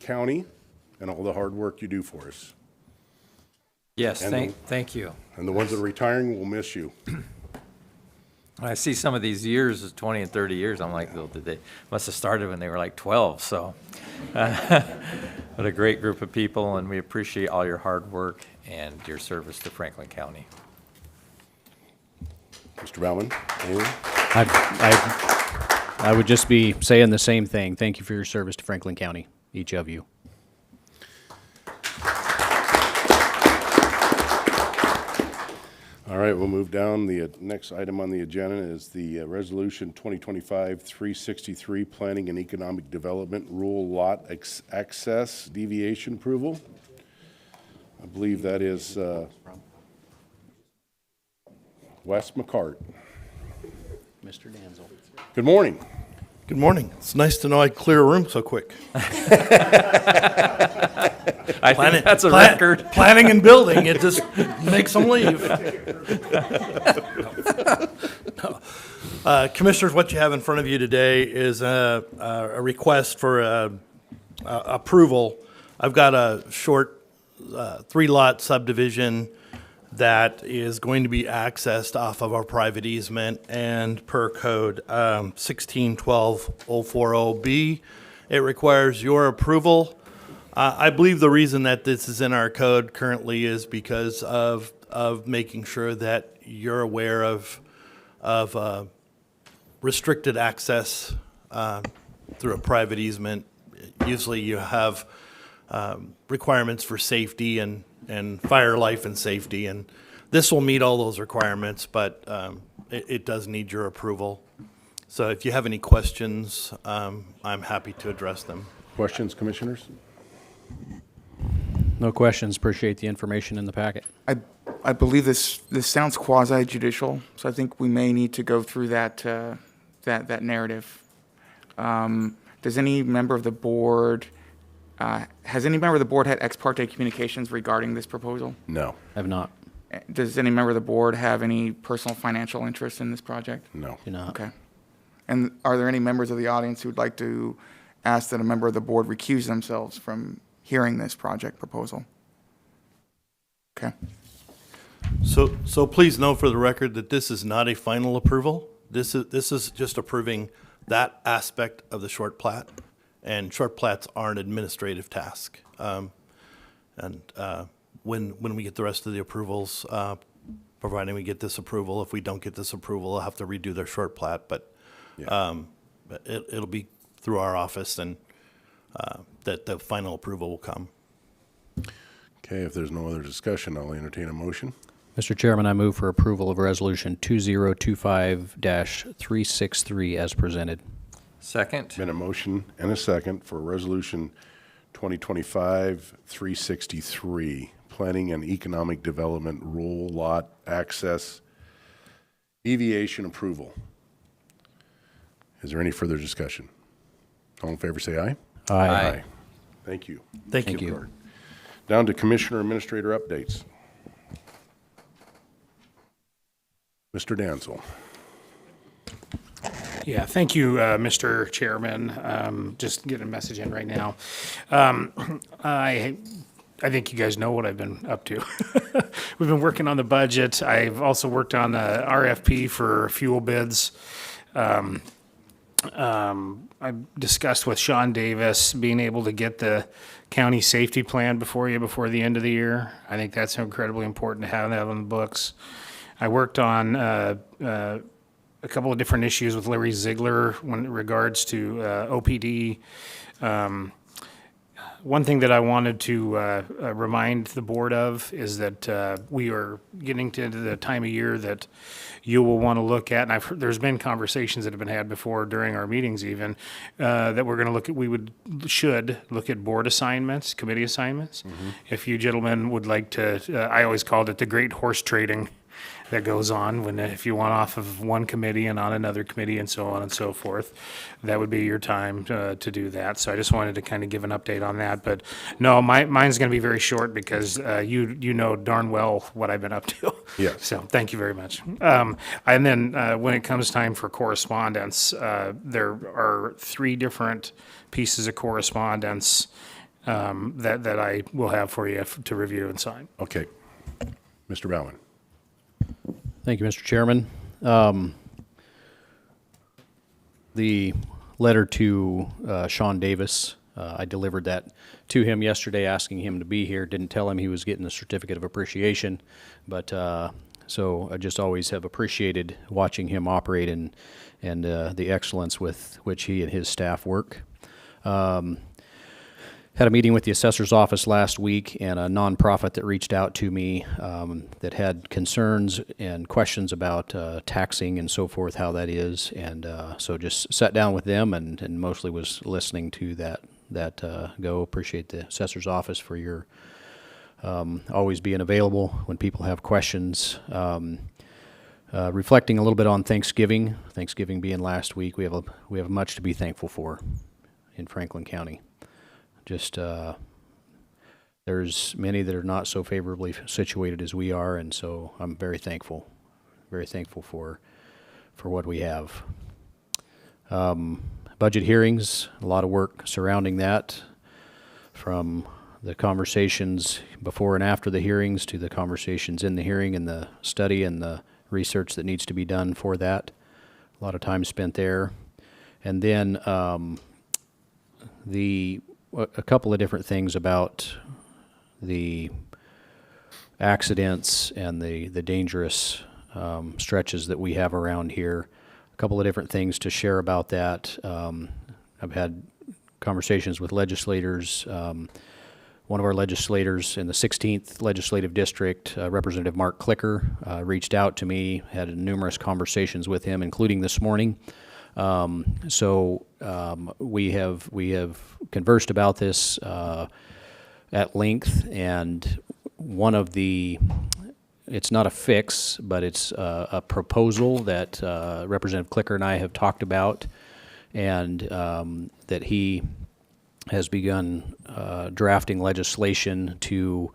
S1: county and all the hard work you do for us.
S2: Yes,
S1: And
S2: thank you.
S1: And the ones that are retiring, we'll miss you.
S2: I see some of these years as 20 and 30 years. I'm like, well, they must have started when they were like 12. So, what a great group of people, and we appreciate all your hard work and your service to Franklin County.
S1: Mr. Baumann, anything?
S3: I would just be saying the same thing. Thank you for your service to Franklin County, each of you.
S1: All right, we'll move down. The next item on the agenda is the Resolution 2025-363, Planning and Economic Development Rural Lot Access Deviation Approval. I believe that is Wes McCart.
S3: Mr. Danzel.
S1: Good morning.
S14: Good morning. It's nice to know I clear a room so quick.
S2: I think that's a record.
S14: Planning and building, it just makes them leave. Commissioners, what you have in front of you today is a request for approval. I've got a short 3-lot subdivision that is going to be accessed off of our private easement, and per code 1612-040B, it requires your approval. I believe the reason that this is in our code currently is because of making sure that you're aware of restricted access through a private easement. Usually you have requirements for safety and fire, life, and safety, and this will meet all those requirements, but it does need your approval. So if you have any questions, I'm happy to address them.
S1: Questions, commissioners?
S3: No questions. Appreciate the information in the packet.
S15: I believe this sounds quasi judicial, so I think we may need to go through that narrative. Does any member of the board has any member of the board had ex parte communications regarding this proposal?
S1: No.
S3: I have not.
S15: Does any member of the board have any personal financial interest in this project?
S1: No.
S3: Do not.
S15: Okay. And are there any members of the audience who would like to ask that a member of the board recuse themselves from hearing this project proposal. Okay.
S14: So please note for the record that this is not a final approval. This is just approving that aspect of the short plat, and short plats are an administrative task. When we get the rest of the approvals, providing we get this approval, if we don't get this approval, they'll have to redo their short plat, but it'll be through our office, and that the final approval will come.
S1: Okay, if there's no other discussion, I'll entertain a motion.
S3: Mr. Chairman, I move for approval of Resolution 2025-363 as presented.
S2: Second?
S1: Been a motion and a second for Resolution 2025-363, Planning and Economic Development Rural Lot Access Deviation Approval. Is there any further discussion? All in favor, say aye.
S3: Aye.
S1: Thank you.
S14: Thank you.
S1: Lord. Down to Commissioner Administrator updates. Mr. Dansel.
S5: Yeah, thank you, Mr. Chairman. Just getting a message in right now. I think you guys know what I've been up to. We've been working on the budget. I've also worked on the RFP for fuel bids. I discussed with Sean Davis being able to get the county safety plan before the end of the year. I think that's incredibly important to have that on the books. I worked on a couple of different issues with Larry Ziegler when it regards to OPD. One thing that I wanted to remind the board of is that we are getting to the time of year that you will want to look at, and there's been conversations that have been had before during our meetings even, that we're going to look at, should look at board assignments, committee assignments. If you gentlemen would like to, I always called it the great horse trading that goes on if you want off of one committee and on another committee and so on and so forth. That would be your time to do that. So I just wanted to kind of give an update on that. But no, mine's going to be very short because you know darn well what I've been up to.
S1: Yes.
S5: So thank you very much. And then when it comes time for correspondence, there are 3 different pieces of correspondence that I will have for you to review and sign.
S1: Okay. Mr. Bauman.
S3: Thank you, Mr. Chairman. The letter to Sean Davis, I delivered that to him yesterday, asking him to be here. Didn't tell him he was getting the certificate of appreciation, but so I just always have appreciated watching him operate and the excellence with which he and his staff work. Had a meeting with the assessor's office last week and a nonprofit that reached out to me that had concerns and questions about taxing and so forth, how that is. And so just sat down with them and mostly was listening to that go. Appreciate the assessor's office for your always being available when people have questions. Reflecting a little bit on Thanksgiving being last week, we have much to be thankful for in Franklin County. Just there's many that are not so favorably situated as we are, and so I'm very thankful for what we have. Budget hearings, a lot of work surrounding that, from the conversations before and after the hearings to the conversations in the hearing and the study and the research that needs to be done for that. A lot of time spent there. And then a couple of different things about the accidents and the dangerous stretches that we have around here. A couple of different things to share about that. I've had conversations with legislators. One of our legislators in the 16th Legislative District, Representative Mark Clicker, reached out to me, had numerous conversations with him, including this morning. So we have conversed about this at length, and one of it's not a fix, but it's a proposal that Representative Clicker and I have talked about, and that he has begun drafting legislation to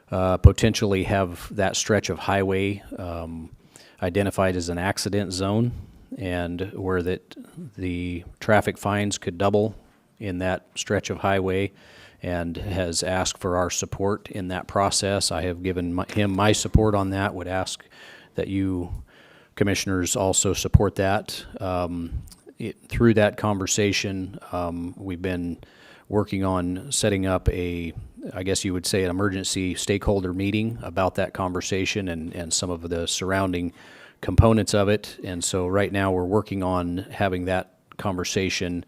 S3: potentially have that stretch of highway identified as an accident zone, and where that the traffic fines could double in that stretch of highway, and has asked for our support in that process. I have given him my support on that, would ask that you commissioners also support that. Through that conversation, we've been working on setting up I guess you would say, an emergency stakeholder meeting about that conversation and some of the surrounding components of it. And so right now we're working on having that conversation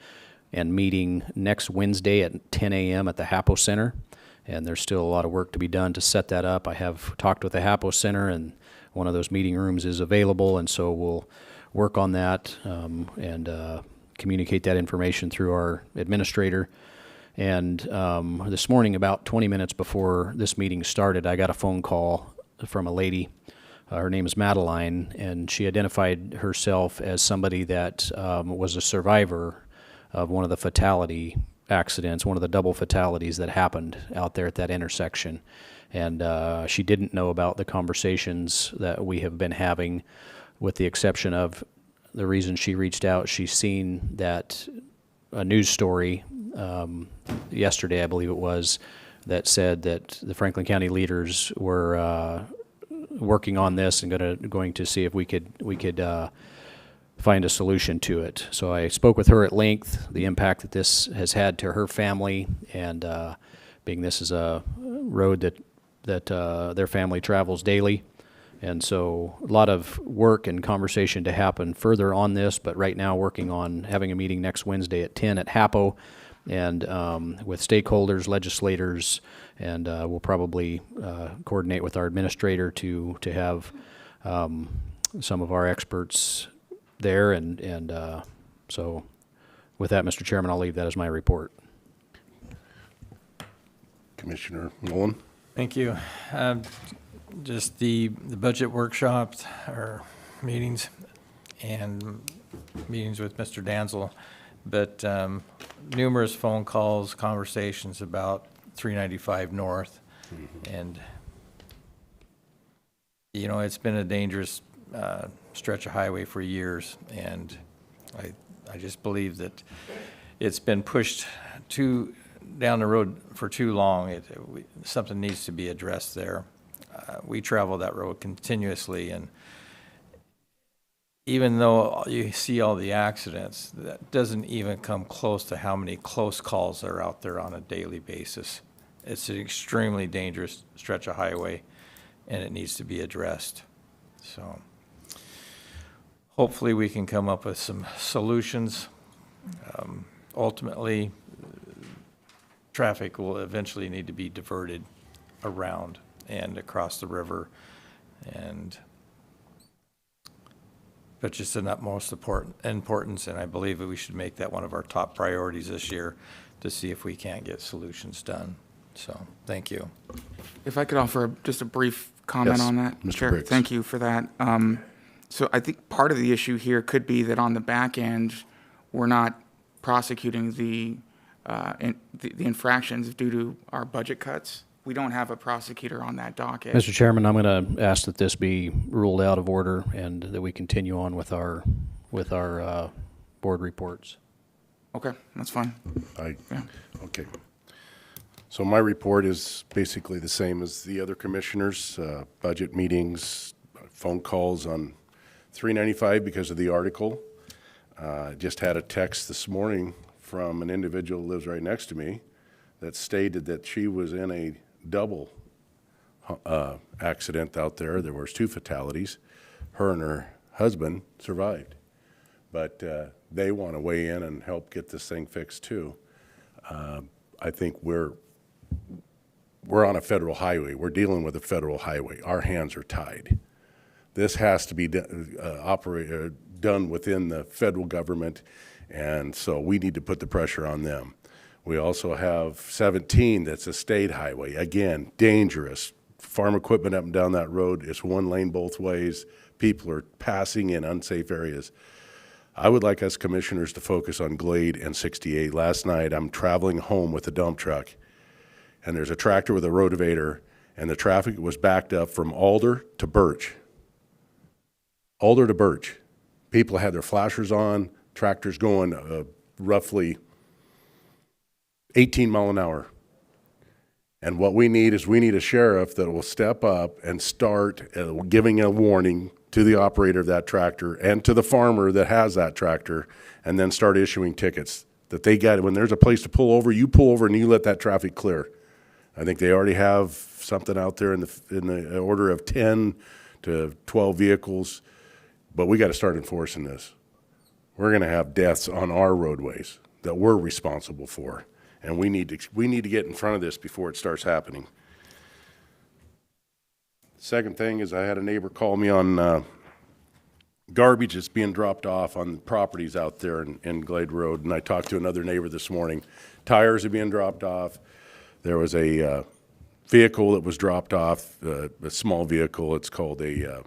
S3: and meeting next Wednesday at 10 a.m. at the HAPO Center. And there's still a lot of work to be done to set that up. I have talked with the HAPO Center, and one of those meeting rooms is available, and so we'll work on that and communicate that information through our administrator. And this morning, about 20 minutes before this meeting started, I got a phone call from a lady. Her name is Madeline, and she identified herself as somebody that was a survivor of one of the fatality accidents, one of the double fatalities that happened out there at that intersection. And she didn't know about the conversations that we have been having, with the exception of the reason she reached out. She's seen that a news story yesterday, I believe it was, that said that the Franklin County leaders were working on this and going to see if we could find a solution to it. So I spoke with her at length, the impact that this has had to her family, and being this is a road that their family travels daily. And so a lot of work and conversation to happen further on this, but right now working on having a meeting next Wednesday at 10 at HAPO, and with stakeholders, legislators, and we'll probably coordinate with our administrator to have some of our experts there. And so with that, Mr. Chairman, I'll leave that as my report.
S1: Commissioner Nolan?
S2: Thank you. Just the budget workshops or meetings and meetings with Mr. Danzel, but numerous phone calls, conversations about 395 North. And, you know, it's been a dangerous stretch of highway for years, and I just believe that it's been pushed down the road for too long. Something needs to be addressed there. We travel that road continuously, and even though you see all the accidents, that doesn't even come close to how many close calls are out there on a daily basis. It's an extremely dangerous stretch of highway, and it needs to be addressed. So hopefully we can come up with some solutions. Ultimately, traffic will eventually need to be diverted around and across the river, but just in utmost importance, and I believe that we should make that one of our top priorities this year to see if we can't get solutions done. So, thank you.
S15: If I could offer just a brief comment
S1: Yes,
S15: on that.
S1: Mr.
S15: Chair,
S1: Briggs.
S15: thank you for that. So I think part of the issue here could be that on the back end, we're not prosecuting the infractions due to our budget cuts. We don't have a prosecutor on that docket.
S3: Mr. Chairman, I'm going to ask that this be ruled out of order and that we continue on with our board reports.
S15: Okay, that's fine. Yeah.
S1: Okay. So my report is basically the same as the other commissioners, budget meetings, phone calls on 395 because of the article. Just had a text this morning from an individual who lives right next to me that stated that she was in a double accident out there. There was 2 fatalities. Her and her husband survived. But they want to weigh in and help get this thing fixed too. I think we're on a federal highway. We're dealing with a federal highway. Our hands are tied. This has to be done within the federal government, and so we need to put the pressure on them. We also have 17 that's a state highway. Again, dangerous. Farm equipment up and down that road. It's 1 lane both ways. People are passing in unsafe areas. I would like us commissioners to focus on Glade and 68. Last night, I'm traveling home with a dump truck, and there's a tractor with a rotavator, and the traffic was backed up from Alder to Birch. Alder to Birch. People had their flashers on, tractors going roughly 18 mile an hour And what we need is we need a sheriff that will step up and start giving a warning to the operator of that tractor and to the farmer that has that tractor, and then start issuing tickets that they got. When there's a place to pull over, you pull over and you let that traffic clear. I think they already have something out there in the order of 10 to 12 vehicles, but we got to start enforcing this. We're going to have deaths on our roadways that we're responsible for, and we need to get in front of this before it starts happening. Second thing is I had a neighbor call me on garbage that's being dropped off on properties out there in Glade Road, and I talked to another neighbor this morning. Tires are being dropped off. There was a vehicle that was dropped off, a small vehicle. It's called a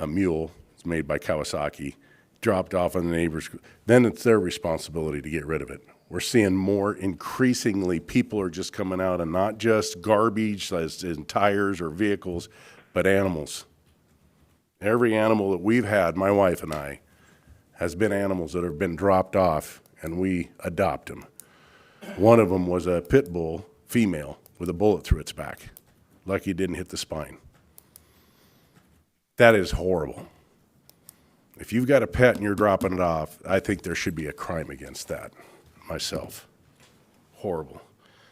S1: mule. It's made by Kawasaki. Dropped off on the neighbors. Then it's their responsibility to get rid of it. We're seeing more increasingly people are just coming out, and not just garbage as in tires or vehicles, but animals. Every animal that we've had, my wife and I, has been animals that have been dropped off, and we adopt them. One of them was a pit bull, female, with a bullet through its back. Lucky it didn't hit the spine. That is horrible. If you've got a pet and you're dropping it off, I think there should be a crime against that, myself. Horrible.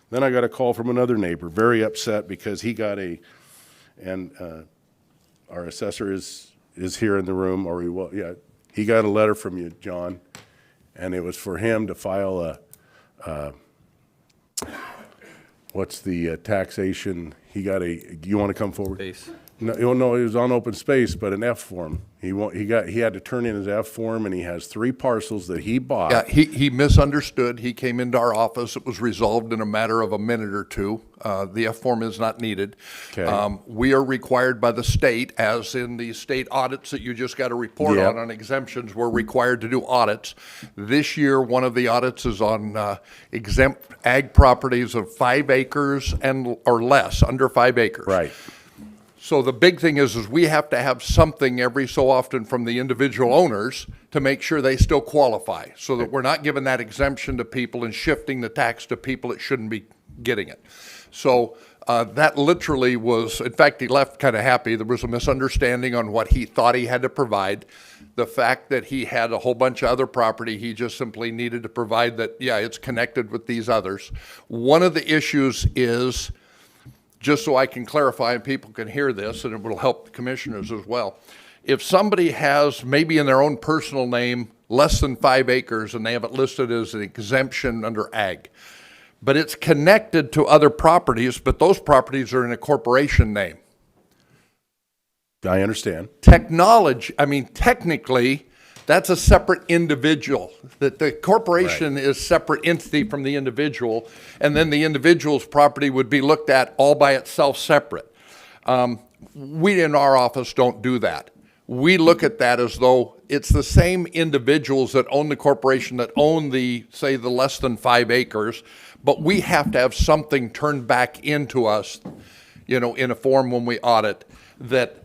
S1: Then I got a call from another neighbor, very upset because he got our assessor is here in the room, or he got a letter from you, John, and it was for him to file what's the taxation? He got you want to come forward?
S2: Base.
S1: No, it was on open space, but an F form. He had to turn in his F form, and he has 3 parcels that he bought.
S11: Yeah, he misunderstood. He came into our office. It was resolved in a matter of a minute or two. The F form is not needed.
S1: Okay.
S11: We are required by the state, as in the state audits that you just got to report
S1: Yep.
S11: on exemptions, we're required to do audits. This year, one of the audits is on exempt ag properties of 5 acres or less, under 5 acres.
S1: Right.
S11: So the big thing is we have to have something every so often from the individual owners to make sure they still qualify, so that we're not giving that exemption to people and shifting the tax to people that shouldn't be getting it. So that literally was, in fact, he left kind of happy. There was a misunderstanding on what he thought he had to provide. The fact that he had a whole bunch of other property, he just simply needed to provide that, yeah, it's connected with these others. One of the issues is, just so I can clarify and people can hear this, and it will help the commissioners as well. If somebody has, maybe in their own personal name, less than 5 acres and they have it listed as an exemption under ag, but it's connected to other properties, but those properties are in a corporation name.
S1: I understand.
S11: Technically, that's a separate individual. That the corporation is separate entity from the individual, and then the individual's property would be looked at all by itself separate. We in our office don't do that. We look at that as though it's the same individuals that own the corporation that own the less than 5 acres, but we have to have something turned back into us, in a form when we audit, that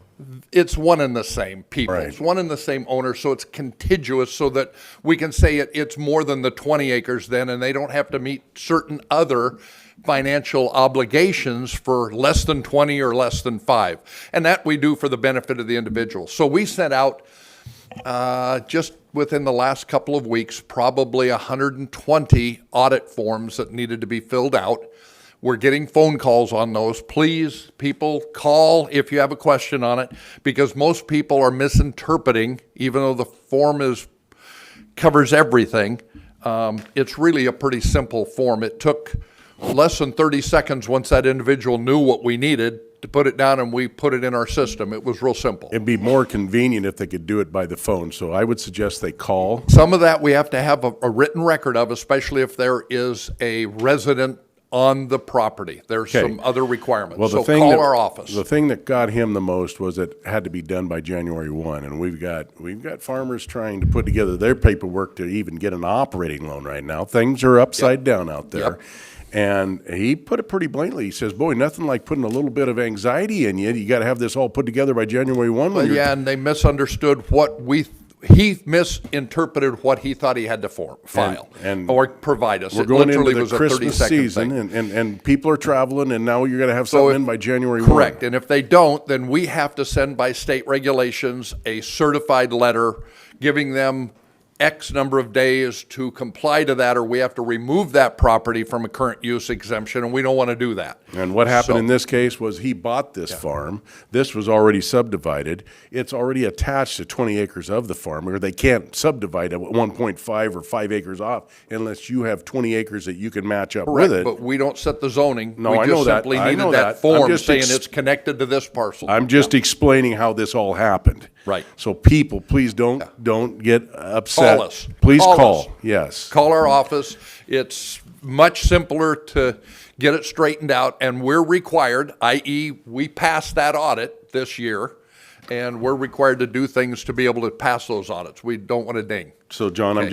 S11: it's one and the same people.
S1: Right.
S11: It's one and the same owner, so it's contiguous, so that we can say it's more than the 20 acres then, and they don't have to meet certain other financial obligations for less than 20 or less than 5. And that we do for the benefit of the individual. So we sent out, just within the last couple of weeks, probably 120 audit forms that needed to be filled out. We're getting phone calls on those. Please, people, call if you have a question on it, because most people are misinterpreting, even though the form covers everything. It's really a pretty simple form. It took less than 30 seconds once that individual knew what we needed to put it down, and we put it in our system. It was real simple.
S1: It'd be more convenient if they could do it by the phone, so I would suggest they call.
S11: Some of that we have to have a written record of, especially if there is a resident on the property. There's some other requirements.
S1: Well,
S11: so call our office.
S1: The thing that got him the most was it had to be done by January 1, and we've got farmers trying to put together their paperwork to even get an operating loan right now. Things are upside down out there.
S11: Yep.
S1: And he put it pretty blatantly. He says, boy, nothing like putting a little bit of anxiety in you. You got to have this all put together by January 1.
S11: Well, yeah, and they misunderstood what we he misinterpreted what he thought he had to file
S1: and
S11: or provide us.
S1: We're
S11: It
S1: going
S11: literally
S1: into
S11: was
S1: the
S11: a
S1: Christmas
S11: 30-second
S1: season,
S11: thing.
S1: and people are traveling, and now you're going to have
S11: So
S1: something
S11: if-
S1: in by January 1.
S11: Correct, and if they don't, then we have to send by state regulations a certified letter giving them X number of days to comply to that, or we have to remove that property from a current use exemption, and we don't want to do that.
S1: And what happened
S11: So-
S1: in this case was he bought this farm. This was already subdivided. It's already attached to 20 acres of the farm, or they can't subdivide it 1.5 or 5 acres off unless you have 20 acres that you can match up
S11: Correct,
S1: with it.
S11: but we don't set the zoning.
S1: No,
S11: We
S1: I know
S11: just
S1: that.
S11: simply
S1: I
S11: needed
S1: know
S11: that
S1: that. I'm
S11: form
S1: just
S11: saying it's connected to this parcel.
S1: I'm just explaining how this all happened.
S11: Right.
S1: So people, please don't get upset.
S11: Call us.
S1: Please
S11: Call
S1: call.
S11: us.
S1: Yes.
S11: Call our office. It's much simpler to get it straightened out, and we're required, i.e., we passed that audit this year, and we're required to do things to be able to pass those audits. We don't want to ding.
S1: So John,
S11: Okay.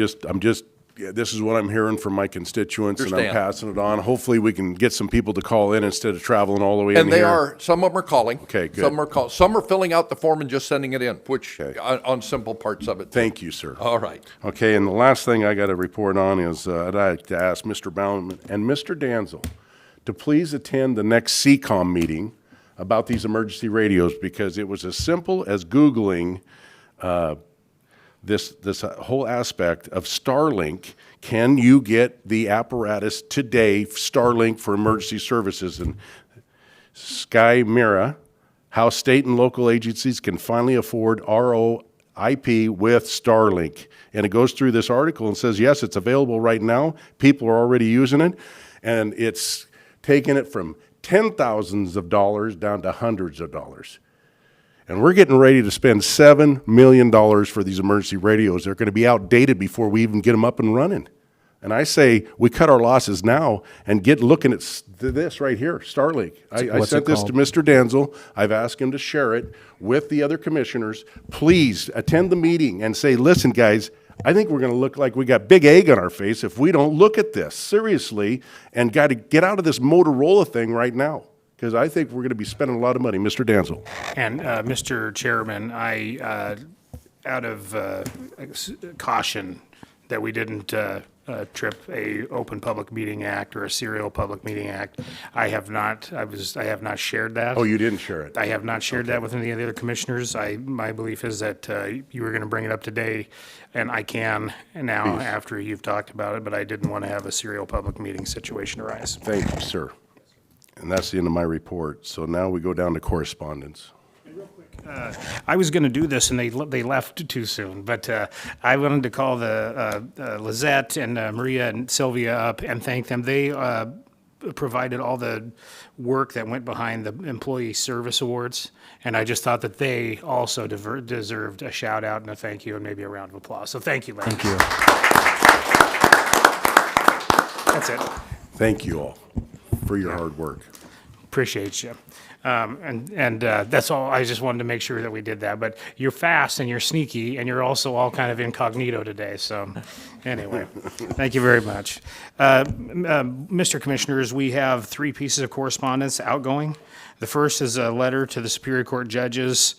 S1: yeah, this is what I'm hearing from my constituents, and I'm
S11: Understand.
S1: passing it on. Hopefully, we can get some people to call in instead of traveling all the way in
S11: And they
S1: here.
S11: are, some of them are calling.
S1: Okay, good.
S11: Some are filling out the form and just sending it in, which, on simple parts of it.
S1: Thank you, sir.
S11: All right.
S1: Okay, and the last thing I got to report on is I'd like to ask Mr. Bauman and Mr. Danzel to please attend the next CCOM meeting about these emergency radios, because it was as simple as Googling this whole aspect of Starlink. Can you get the apparatus today, Starlink for emergency services? And Sky Mira, how state and local agencies can finally afford ROIP with Starlink. And it goes through this article and says, yes, it's available right now. People are already using it. And it's taken it from $10,000s of dollars down to hundreds of dollars. And we're getting ready to spend $7 million for these emergency radios. They're going to be outdated before we even get them up and running. And I say we cut our losses now and get looking at this right here, Starlink. I
S3: What's
S1: sent
S3: it
S1: this to
S3: called?
S1: Mr. Danzel. I've asked him to share it with the other commissioners. Please attend the meeting and say, listen, guys, I think we're going to look like we got big egg on our face if we don't look at this seriously and got to get out of this Motorola thing right now, because I think we're going to be spending a lot of money. Mr. Danzel.
S5: And, Mr. Chairman, I, out of caution that we didn't trip a Open Public Meeting Act or a Serial Public Meeting Act, I have not shared that.
S1: Oh, you didn't share it?
S5: I have not shared that with any of the other commissioners. My belief is that you were going to bring it up today, and I can now after you've talked about it, but I didn't want to have a serial public meeting situation arise.
S1: Thank you, sir. And that's the end of my report. So now we go down to correspondence.
S5: I was going to do this, and they left too soon, but I wanted to call the Lizette and Maria and Sylvia up and thank them. They provided all the work that went behind the Employee Service Awards, and I just thought that they also deserved a shout out and a thank you and maybe a round of applause. So thank you, ladies.
S3: Thank you.
S5: That's it.
S1: Thank you all for your hard work.
S5: Appreciate you. And that's all. I just wanted to make sure that we did that. But you're fast and you're sneaky and you're also all kind of incognito today. So anyway, thank you very much. Mr. Commissioners, we have 3 pieces of correspondence outgoing. The first is a letter to the Superior Court judges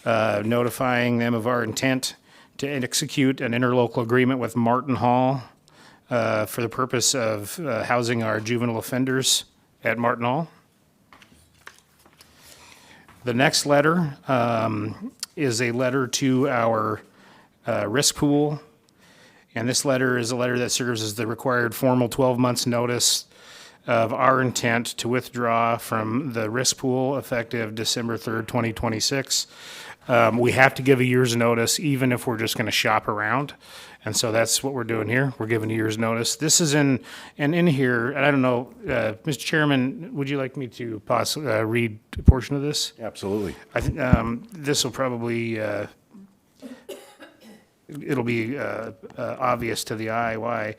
S5: notifying them of our intent to execute an interlocal agreement with Martin Hall for the purpose of housing our juvenile offenders at Martin Hall. The next letter is a letter to our risk pool. And this letter is a letter that serves as the required formal 12 months notice of our intent to withdraw from the risk pool effective December 3rd, 2026. We have to give a year's notice even if we're just going to shop around. And so that's what we're doing here. We're giving a year's notice. This is in here, and I don't know, Mr. Chairman, would you like me to read a portion of this?
S1: Absolutely.
S5: I think this will probably, it'll be obvious to the eye why.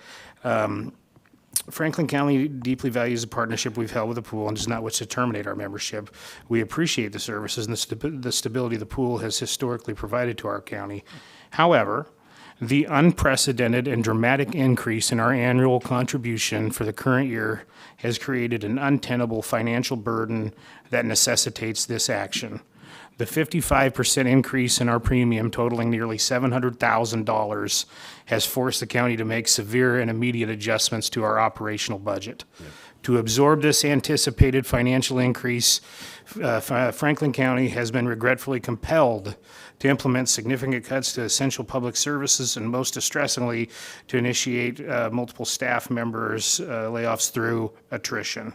S5: Franklin County deeply values the partnership we've held with the pool and does not wish to terminate our membership. We appreciate the services and the stability the pool has historically provided to our county. However, the unprecedented and dramatic increase in our annual contribution for the current year has created an untenable financial burden that necessitates this action. The 55% increase in our premium totaling nearly $700,000 has forced the county to make severe and immediate adjustments to our operational budget. To absorb this anticipated financial increase, Franklin County has been regretfully compelled to implement significant cuts to essential public services and most distressingly, to initiate multiple staff members layoffs through attrition.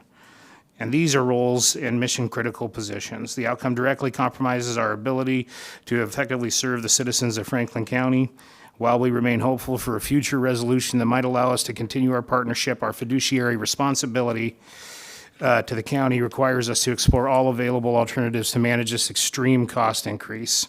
S5: And these are roles in mission-critical positions. The outcome directly compromises our ability to effectively serve the citizens of Franklin County. While we remain hopeful for a future resolution that might allow us to continue our partnership, our fiduciary responsibility to the county requires us to explore all available alternatives to manage this extreme cost increase.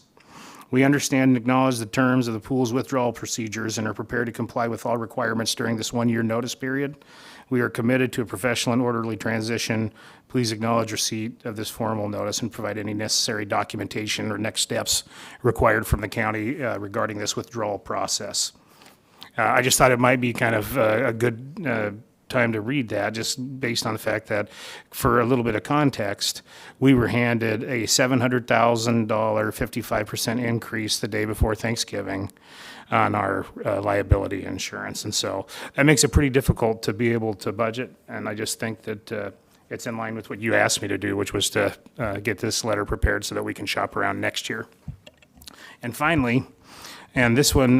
S5: We understand and acknowledge the terms of the pool's withdrawal procedures and are prepared to comply with all requirements during this one-year notice period. We are committed to a professional and orderly transition. Please acknowledge receipt of this formal notice and provide any necessary documentation or next steps required from the county regarding this withdrawal process. I just thought it might be kind of a good time to read that, just based on the fact that, for a little bit of context, we were handed a $700,000 55% increase the day before Thanksgiving on our liability insurance. And so that makes it pretty difficult to be able to budget. And I just think that it's in line with what you asked me to do, which was to get this letter prepared so that we can shop around next year. And finally, and this one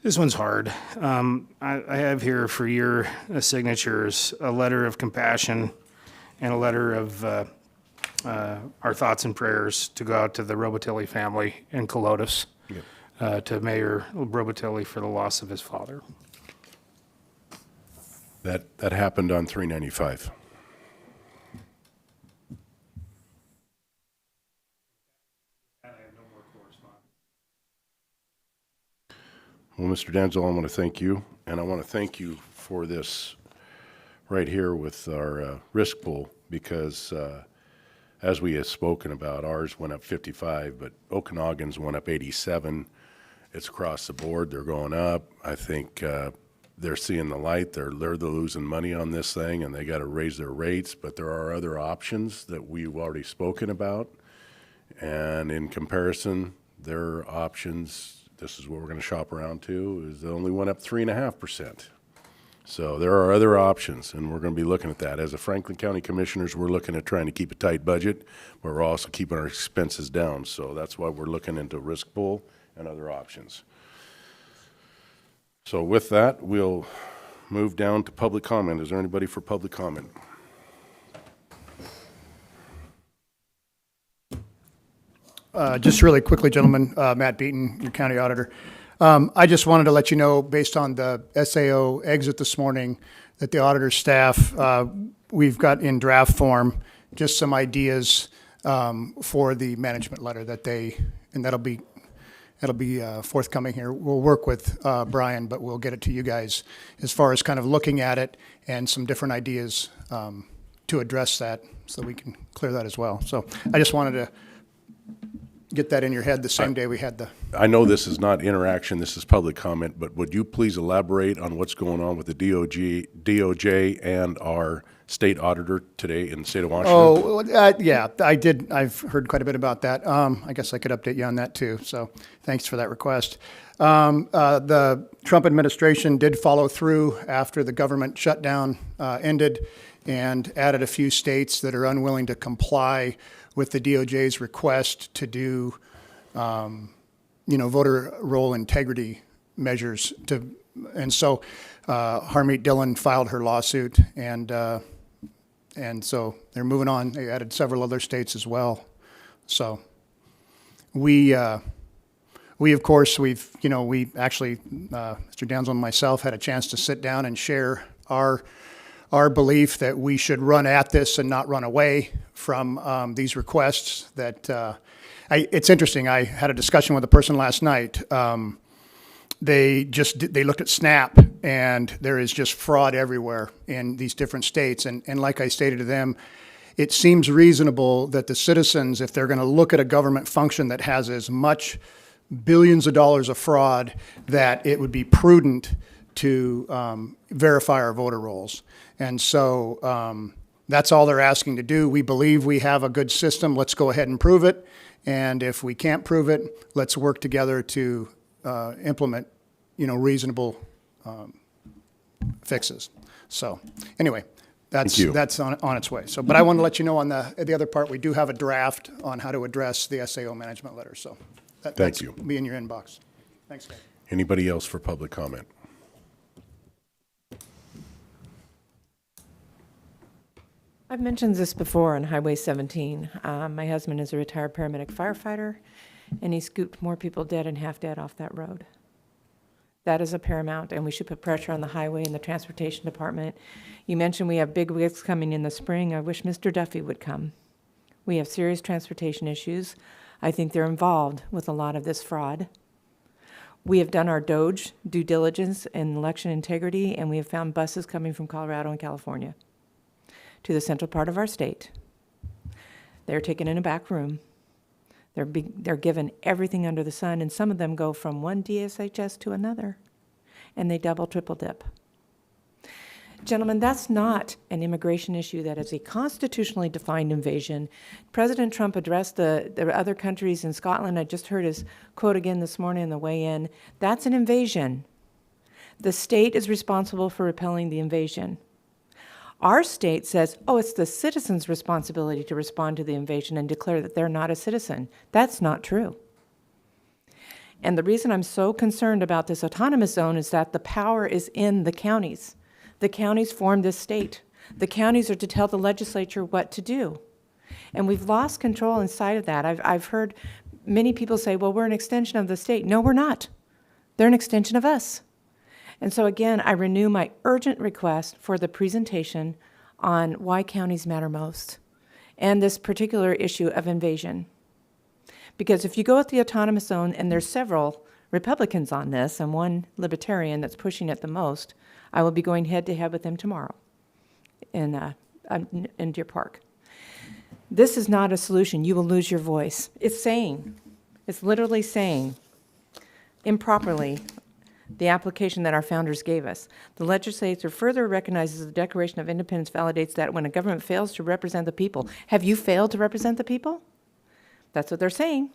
S5: this one's hard. I have here for your signatures a letter of compassion and a letter of our thoughts and prayers to go out to the Robitelli family in Colotis, to Mayor Robitelli for the loss of his father.
S1: That happened on 395. Well, Mr. Danzel, I want to thank you, and I want to thank you for this right here with our risk pool, because as we have spoken about, ours went up 55, but Okanagan's went up 87. It's across the board. They're going up. I think they're seeing the light. They're losing money on this thing, and they got to raise their rates, but there are other options that we've already spoken about. And in comparison, their options, this is what we're going to shop around to, is they only went up 3.5%. So there are other options, and we're going to be looking at that. As a Franklin County Commissioners, we're looking at trying to keep a tight budget, but we're also keeping our expenses down. So that's why we're looking into risk pool and other options. So with that, we'll move down to public comment. Is there anybody for public comment?
S16: Just really quickly, gentlemen, Matt Beaton, your county auditor. I just wanted to let you know, based on the SAO exit this morning, that the auditor's staff, we've got in draft form just some ideas for the management letter that that'll be forthcoming here. We'll work with Brian, but we'll get it to you guys as far as kind of looking at it and some different ideas to address that, so we can clear that as well. So I just wanted to get that in your head the same day we had the...
S1: I know this is not interaction, this is public comment, but would you please elaborate on what's going on with the DOJ and our state auditor today in the state of Washington?
S16: Yeah, I did. I've heard quite a bit about that. I guess I could update you on that too. So thanks for that request. The Trump administration did follow through after the government shutdown ended and added a few states that are unwilling to comply with the DOJ's request to do, voter roll integrity measures. And so Harmeet Dillon filed her lawsuit, and so they're moving on. They added several other states as well. So we of course, we actually, Mr. Danzel and myself had a chance to sit down and share our belief that we should run at this and not run away from these requests. It's interesting. I had a discussion with a person last night. They looked at SNAP, and there is just fraud everywhere in these different states. And like I stated to them, it seems reasonable that the citizens, if they're going to look at a government function that has as much billions of dollars of fraud, that it would be prudent to verify our voter rolls. And so that's all they're asking to do. We believe we have a good system. Let's go ahead and prove it. And if we can't prove it, let's work together to implement, reasonable fixes. So anyway,
S1: Thank you.
S16: that's on its way. So, but I want to let you know on the other part, we do have a draft on how to address the SAO management letter. So
S1: Thank you.
S16: Be in your inbox. Thanks, guys.
S1: Anybody else for public comment?
S6: I've mentioned this before on Highway 17. My husband is a retired paramedic firefighter, and he scooped more people dead and half dead off that road. That is a paramount, and we should put pressure on the highway and the transportation department. You mentioned we have big wigs coming in the spring. I wish Mr. Duffy would come. We have serious transportation issues. I think they're involved with a lot of this fraud. We have done our DOJ due diligence and election integrity, and we have found buses coming from Colorado and California to the central part of our state. They're taken in a back room. They're given everything under the sun, and some of them go from one DSHS to another, and they double, triple dip. Gentlemen, that's not an immigration issue. That is a constitutionally defined invasion. President Trump addressed the other countries in Scotland. I just heard his quote again this morning on the way in. That's an invasion. The state is responsible for repelling the invasion. Our state says, oh, it's the citizen's responsibility to respond to the invasion and declare that they're not a citizen. That's not true. And the reason I'm so concerned about this autonomous zone is that the power is in the counties. The counties form this state. The counties are to tell the legislature what to do. And we've lost control inside of that. I've heard many people say, well, we're an extension of the state. No, we're not. They're an extension of us. And so again, I renew my urgent request for the presentation on why counties matter most and this particular issue of invasion. Because if you go with the autonomous zone, and there's several Republicans on this and one Libertarian that's pushing it the most, I will be going head to head with them tomorrow in Deer Park. This is not a solution. You will lose your voice. It's literally saying improperly the application that our founders gave us. The legislature further recognizes the Declaration of Independence validates that when a government fails to represent the people. Have you failed to represent the people? That's what they're saying.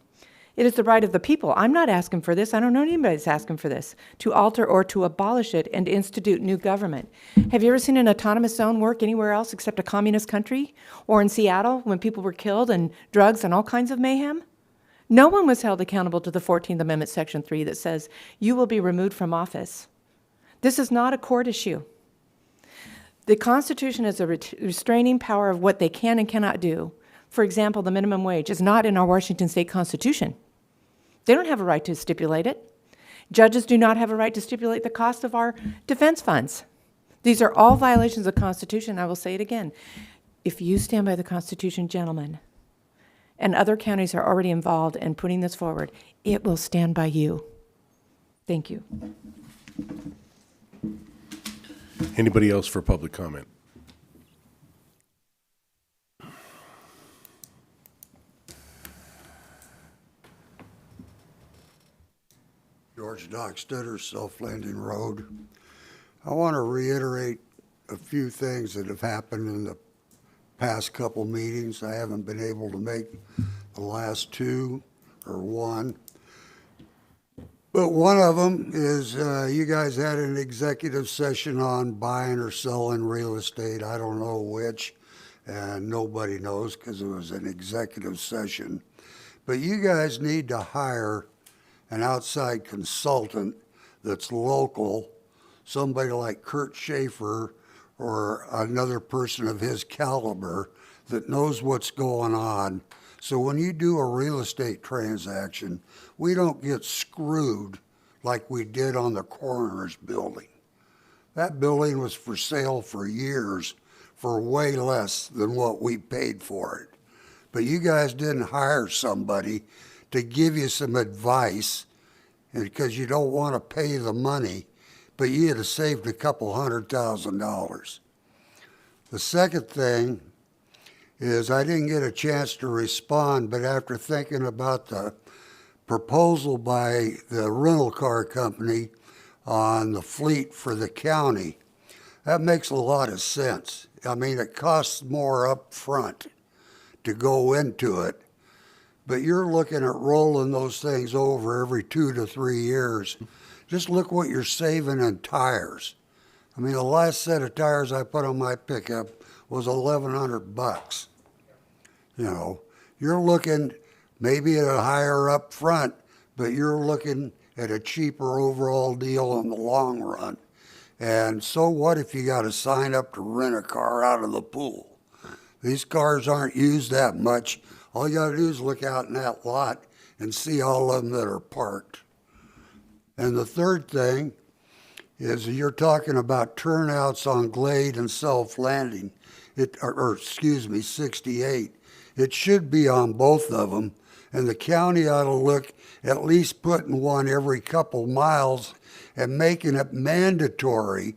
S6: It is the right of the people. I'm not asking for this. I don't know anybody that's asking for this, to alter or to abolish it and institute new government. Have you ever seen an autonomous zone work anywhere else except a communist country? Or in Seattle when people were killed and drugs and all kinds of mayhem? No one was held accountable to the 14th Amendment, Section 3, that says you will be removed from office. This is not a court issue. The Constitution is a restraining power of what they can and cannot do. For example, the minimum wage is not in our Washington State Constitution. They don't have a right to stipulate it. Judges do not have a right to stipulate the cost of our defense funds. These are all violations of the Constitution. I will say it again. If you stand by the Constitution, gentlemen, and other counties are already involved in putting this forward, it will stand by you. Thank you.
S1: Anybody else for public comment?
S17: George Dockstetter, Self Landing Road. I want to reiterate a few things that have happened in the past couple meetings. I haven't been able to make the last two or one. But one of them is you guys had an executive session on buying or selling real estate. I don't know which, and nobody knows because it was an executive session. But you guys need to hire an outside consultant that's local, somebody like Kurt Schaefer or another person of his caliber that knows what's going on. So when you do a real estate transaction, we don't get screwed like we did on the coroner's building. That building was for sale for years for way less than what we paid for it. But you guys didn't hire somebody to give you some advice because you don't want to pay the money, but you had saved a couple $100,000. The second thing is I didn't get a chance to respond, but after thinking about the proposal by the rental car company on the fleet for the county, That makes a lot of sense. I mean, it costs more up front to go into it, but you're looking at rolling those things over every 2 to 3 years. Just look what you're saving in tires. I mean, the last set of tires I put on my pickup was $1,100. You know, you're looking maybe at a higher up front, but you're looking at a cheaper overall deal in the long run. And so what if you got to sign up to rent a car out of the pool? These cars aren't used that much. All you got to do is look out in that lot and see all of them that are parked. And the third thing is you're talking about turnouts on Glade and Self Landing, or 68. It should be on both of them, and the county ought to look at least putting one every couple miles and making it mandatory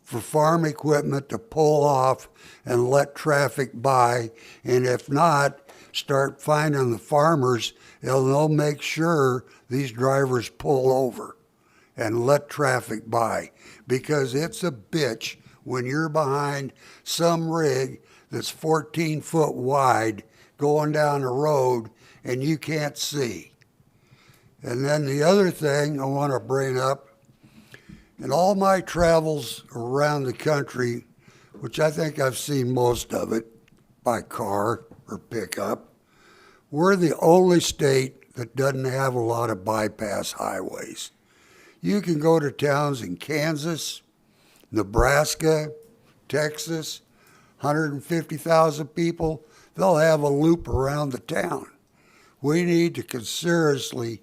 S17: for farm equipment to pull off and let traffic by, and if not, start finding the farmers, and they'll make sure these drivers pull over and let traffic by, because it's a bitch when you're behind some rig that's 14 foot wide going down the road and you can't see. And then the other thing I want to bring up, in all my travels around the country, which I think I've seen most of it by car or pickup, we're the only state that doesn't have a lot of bypass highways. You can go to towns in Kansas, Nebraska, Texas, 150,000 people, they'll have a loop around the town. We need to seriously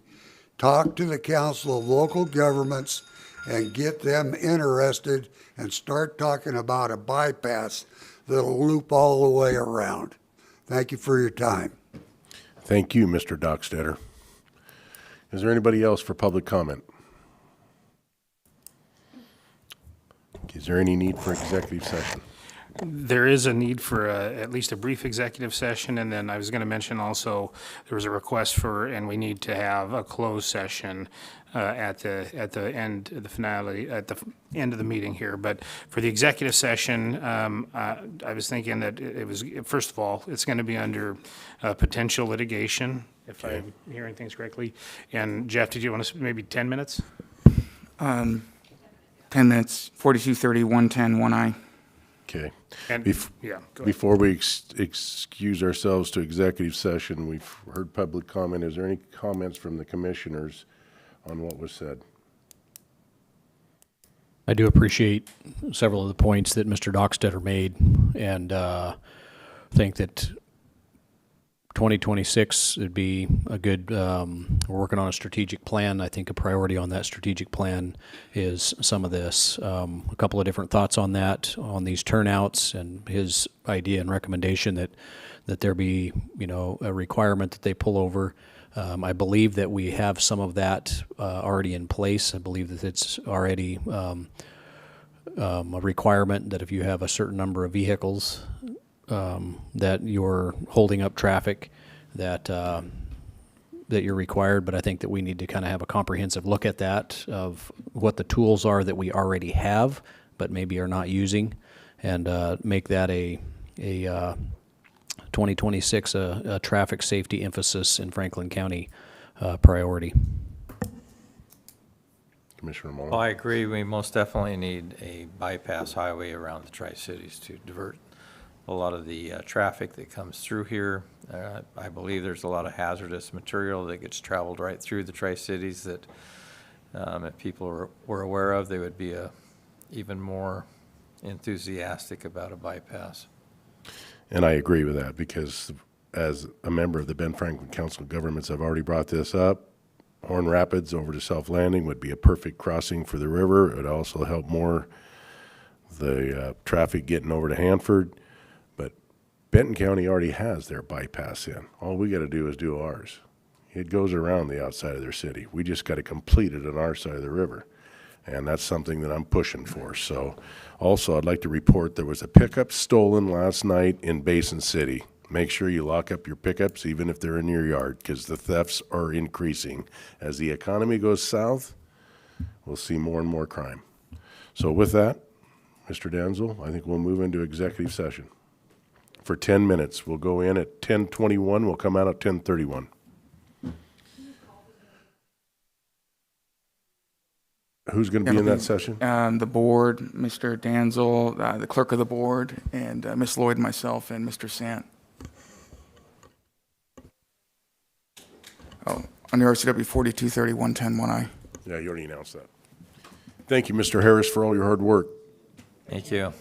S17: talk to the Council of Local Governments and get them interested and start talking about a bypass that'll loop all the way around. Thank you for your time.
S1: Thank you, Mr. Dockstetter. Is there anybody else for public comment? Is there any need for executive session?
S5: There is a need for at least a brief executive session, and then I was going to mention also, there was a request for, and we need to have a closed session at the end, the finale, at the end of the meeting here. But for the executive session, I was thinking that it was, first of all, it's going to be under potential litigation, if I'm hearing things correctly. And Jeff, did you want to, maybe 10 minutes?
S15: 10 minutes, 4230, 110, 1I.
S1: Okay.
S5: And, yeah, go ahead.
S1: Before we excuse ourselves to executive session, we've heard public comment. Is there any comments from the commissioners on what was said?
S3: I do appreciate several of the points that Mr. Dockstetter made, and think that 2026 would be a good, we're working on a strategic plan. I think a priority on that strategic plan is some of this. A couple of different thoughts on that, on these turnouts, and his idea and recommendation that there be, you know, a requirement that they pull over. I believe that we have some of that already in place. I believe that it's already a requirement that if you have a certain number of vehicles that you're holding up traffic, that you're required. But I think that we need to kind of have a comprehensive look at that, of what the tools are that we already have but maybe are not using, and make that a 2026 a traffic safety emphasis in Franklin County priority.
S1: Commissioner Mullin?
S2: Well, I agree. We most definitely need a bypass highway around the Tri-Cities to divert a lot of the traffic that comes through here. I believe there's a lot of hazardous material that gets traveled right through the Tri-Cities that if people were aware of, they would be even more enthusiastic about a bypass.
S1: And I agree with that, because as a member of the Ben Franklin Council of Governments, I've already brought this up. Horn Rapids over to Self Landing would be a perfect crossing for the river. It would also help more the traffic getting over to Hanford. But Benton County already has their bypass in. All we got to do is do ours. It goes around the outside of their city. We just got to complete it on our side of the river. And that's something that I'm pushing for. So also, I'd like to report there was a pickup stolen last night in Basin City. Make sure you lock up your pickups, even if they're in your yard, because the thefts are increasing. As the economy goes south, we'll see more and more crime. So with that, Mr. Danzel, I think we'll move into executive session for 10 minutes. We'll go in at 10:21, we'll come out at 10:31. Who's going to be in that session?
S15: The board, Mr. Danzel, the clerk of the board, and Ms. Lloyd, myself, and Mr. Sant. Oh, under RCW 4230-110-1I.
S1: Yeah, you already announced that. Thank you, Mr. Harris, for all your hard work.
S2: Thank you.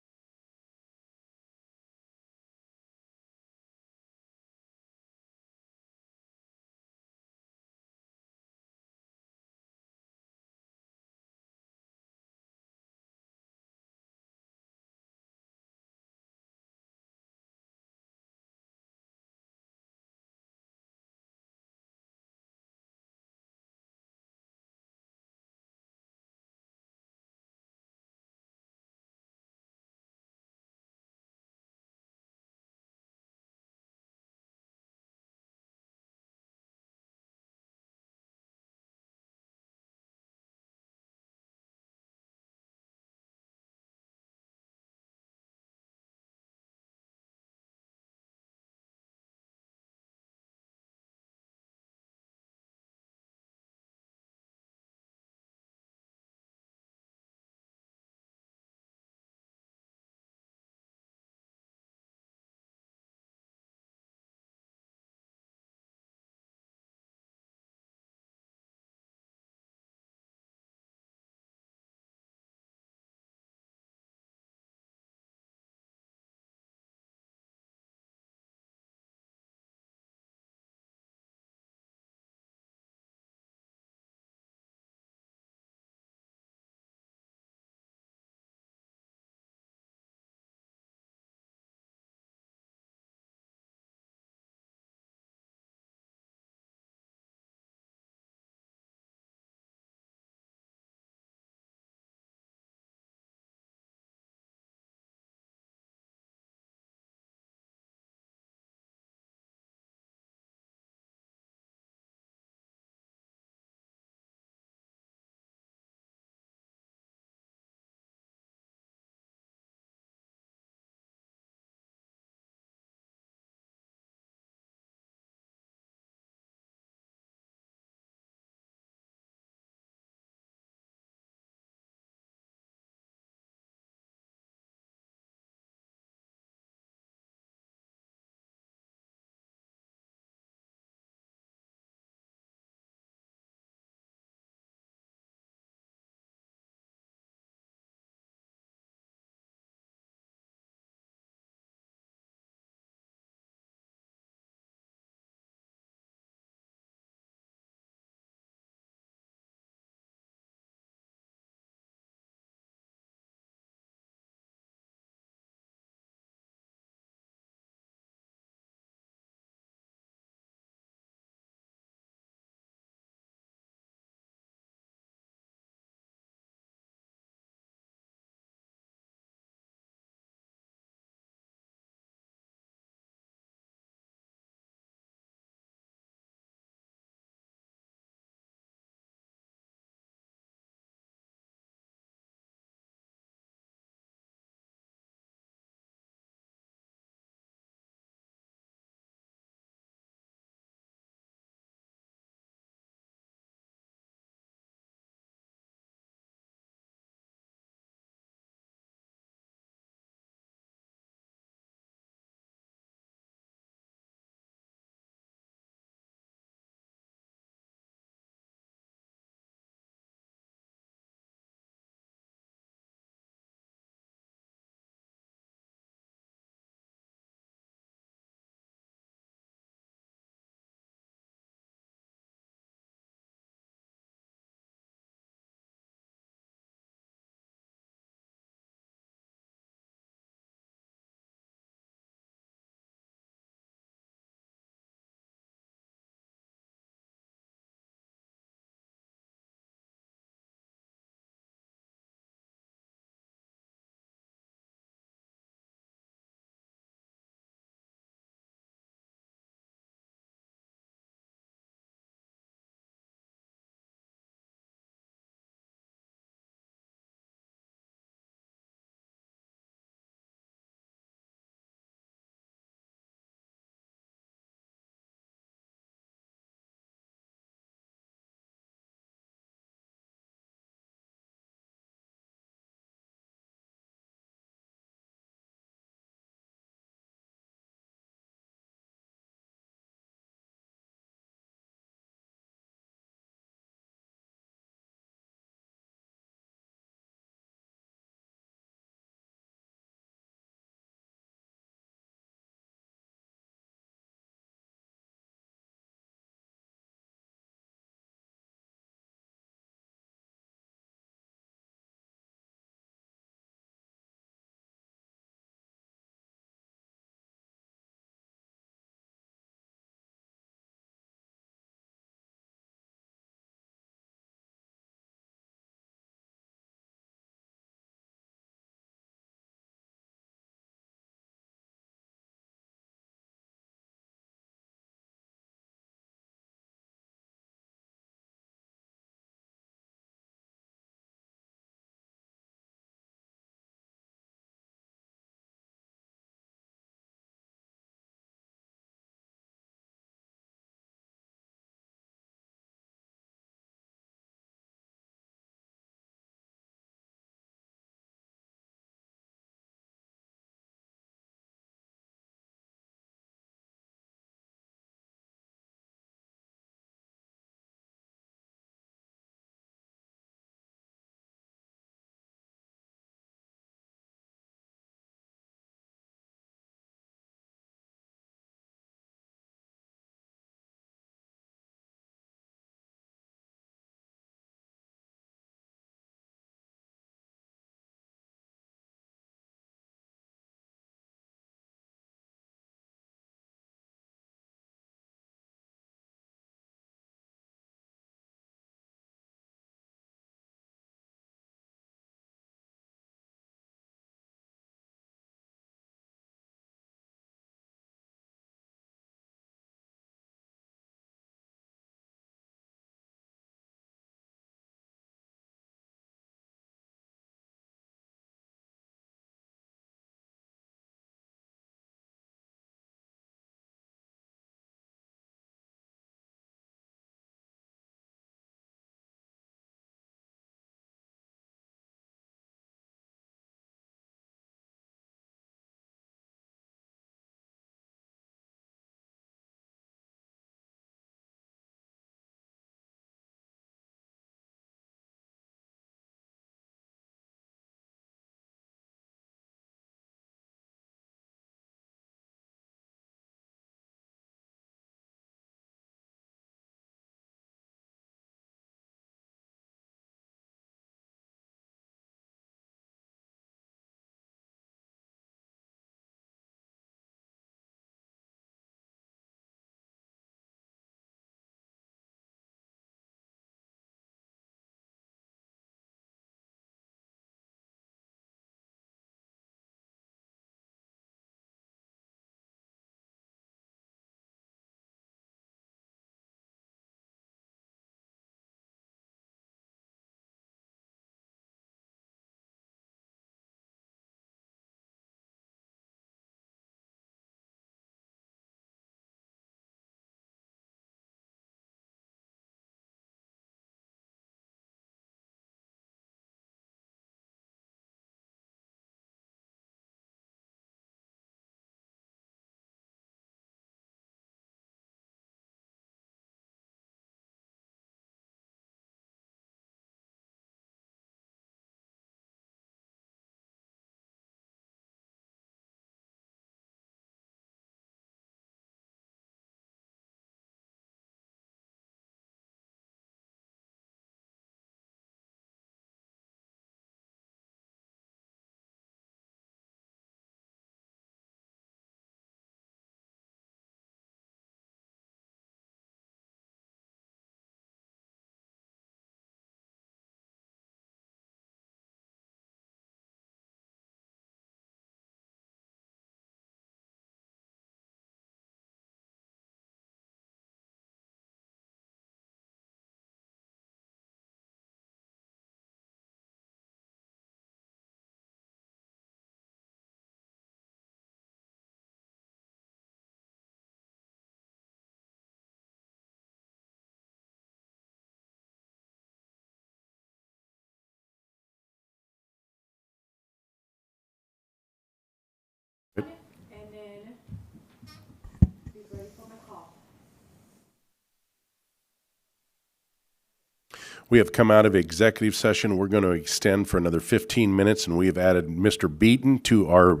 S1: We have come out of executive session. We're going to extend for another 15 minutes, and we have added Mr. Beaton to our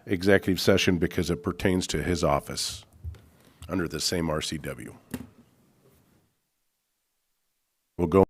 S1: executive session because it pertains to his office under the same RCW. We'll go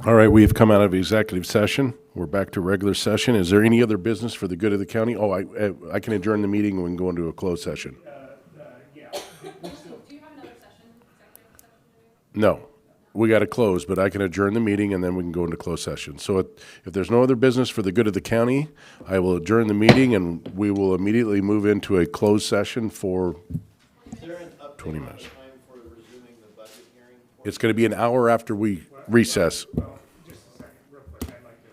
S1: All right, we've come out of executive session. We're back to regular session. Is there any other business for the good of the county? Oh, I can adjourn the meeting and we can go into a closed session. No, we got to close, but I can adjourn the meeting and then we can go into closed session. So if there's no other business for the good of the county, I will adjourn the meeting and we will immediately move into a closed session for 20 minutes. It's going to be an hour after we recess.
S5: Well, just a second, real quick, I'd like to,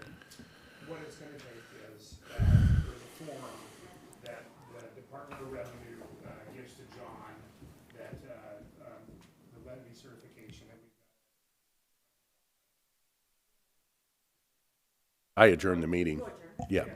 S5: what it's gonna take is, there's a form that the Department of Revenue, gives to John, that, the levy certification that we.
S1: I adjourn the meeting. Yeah.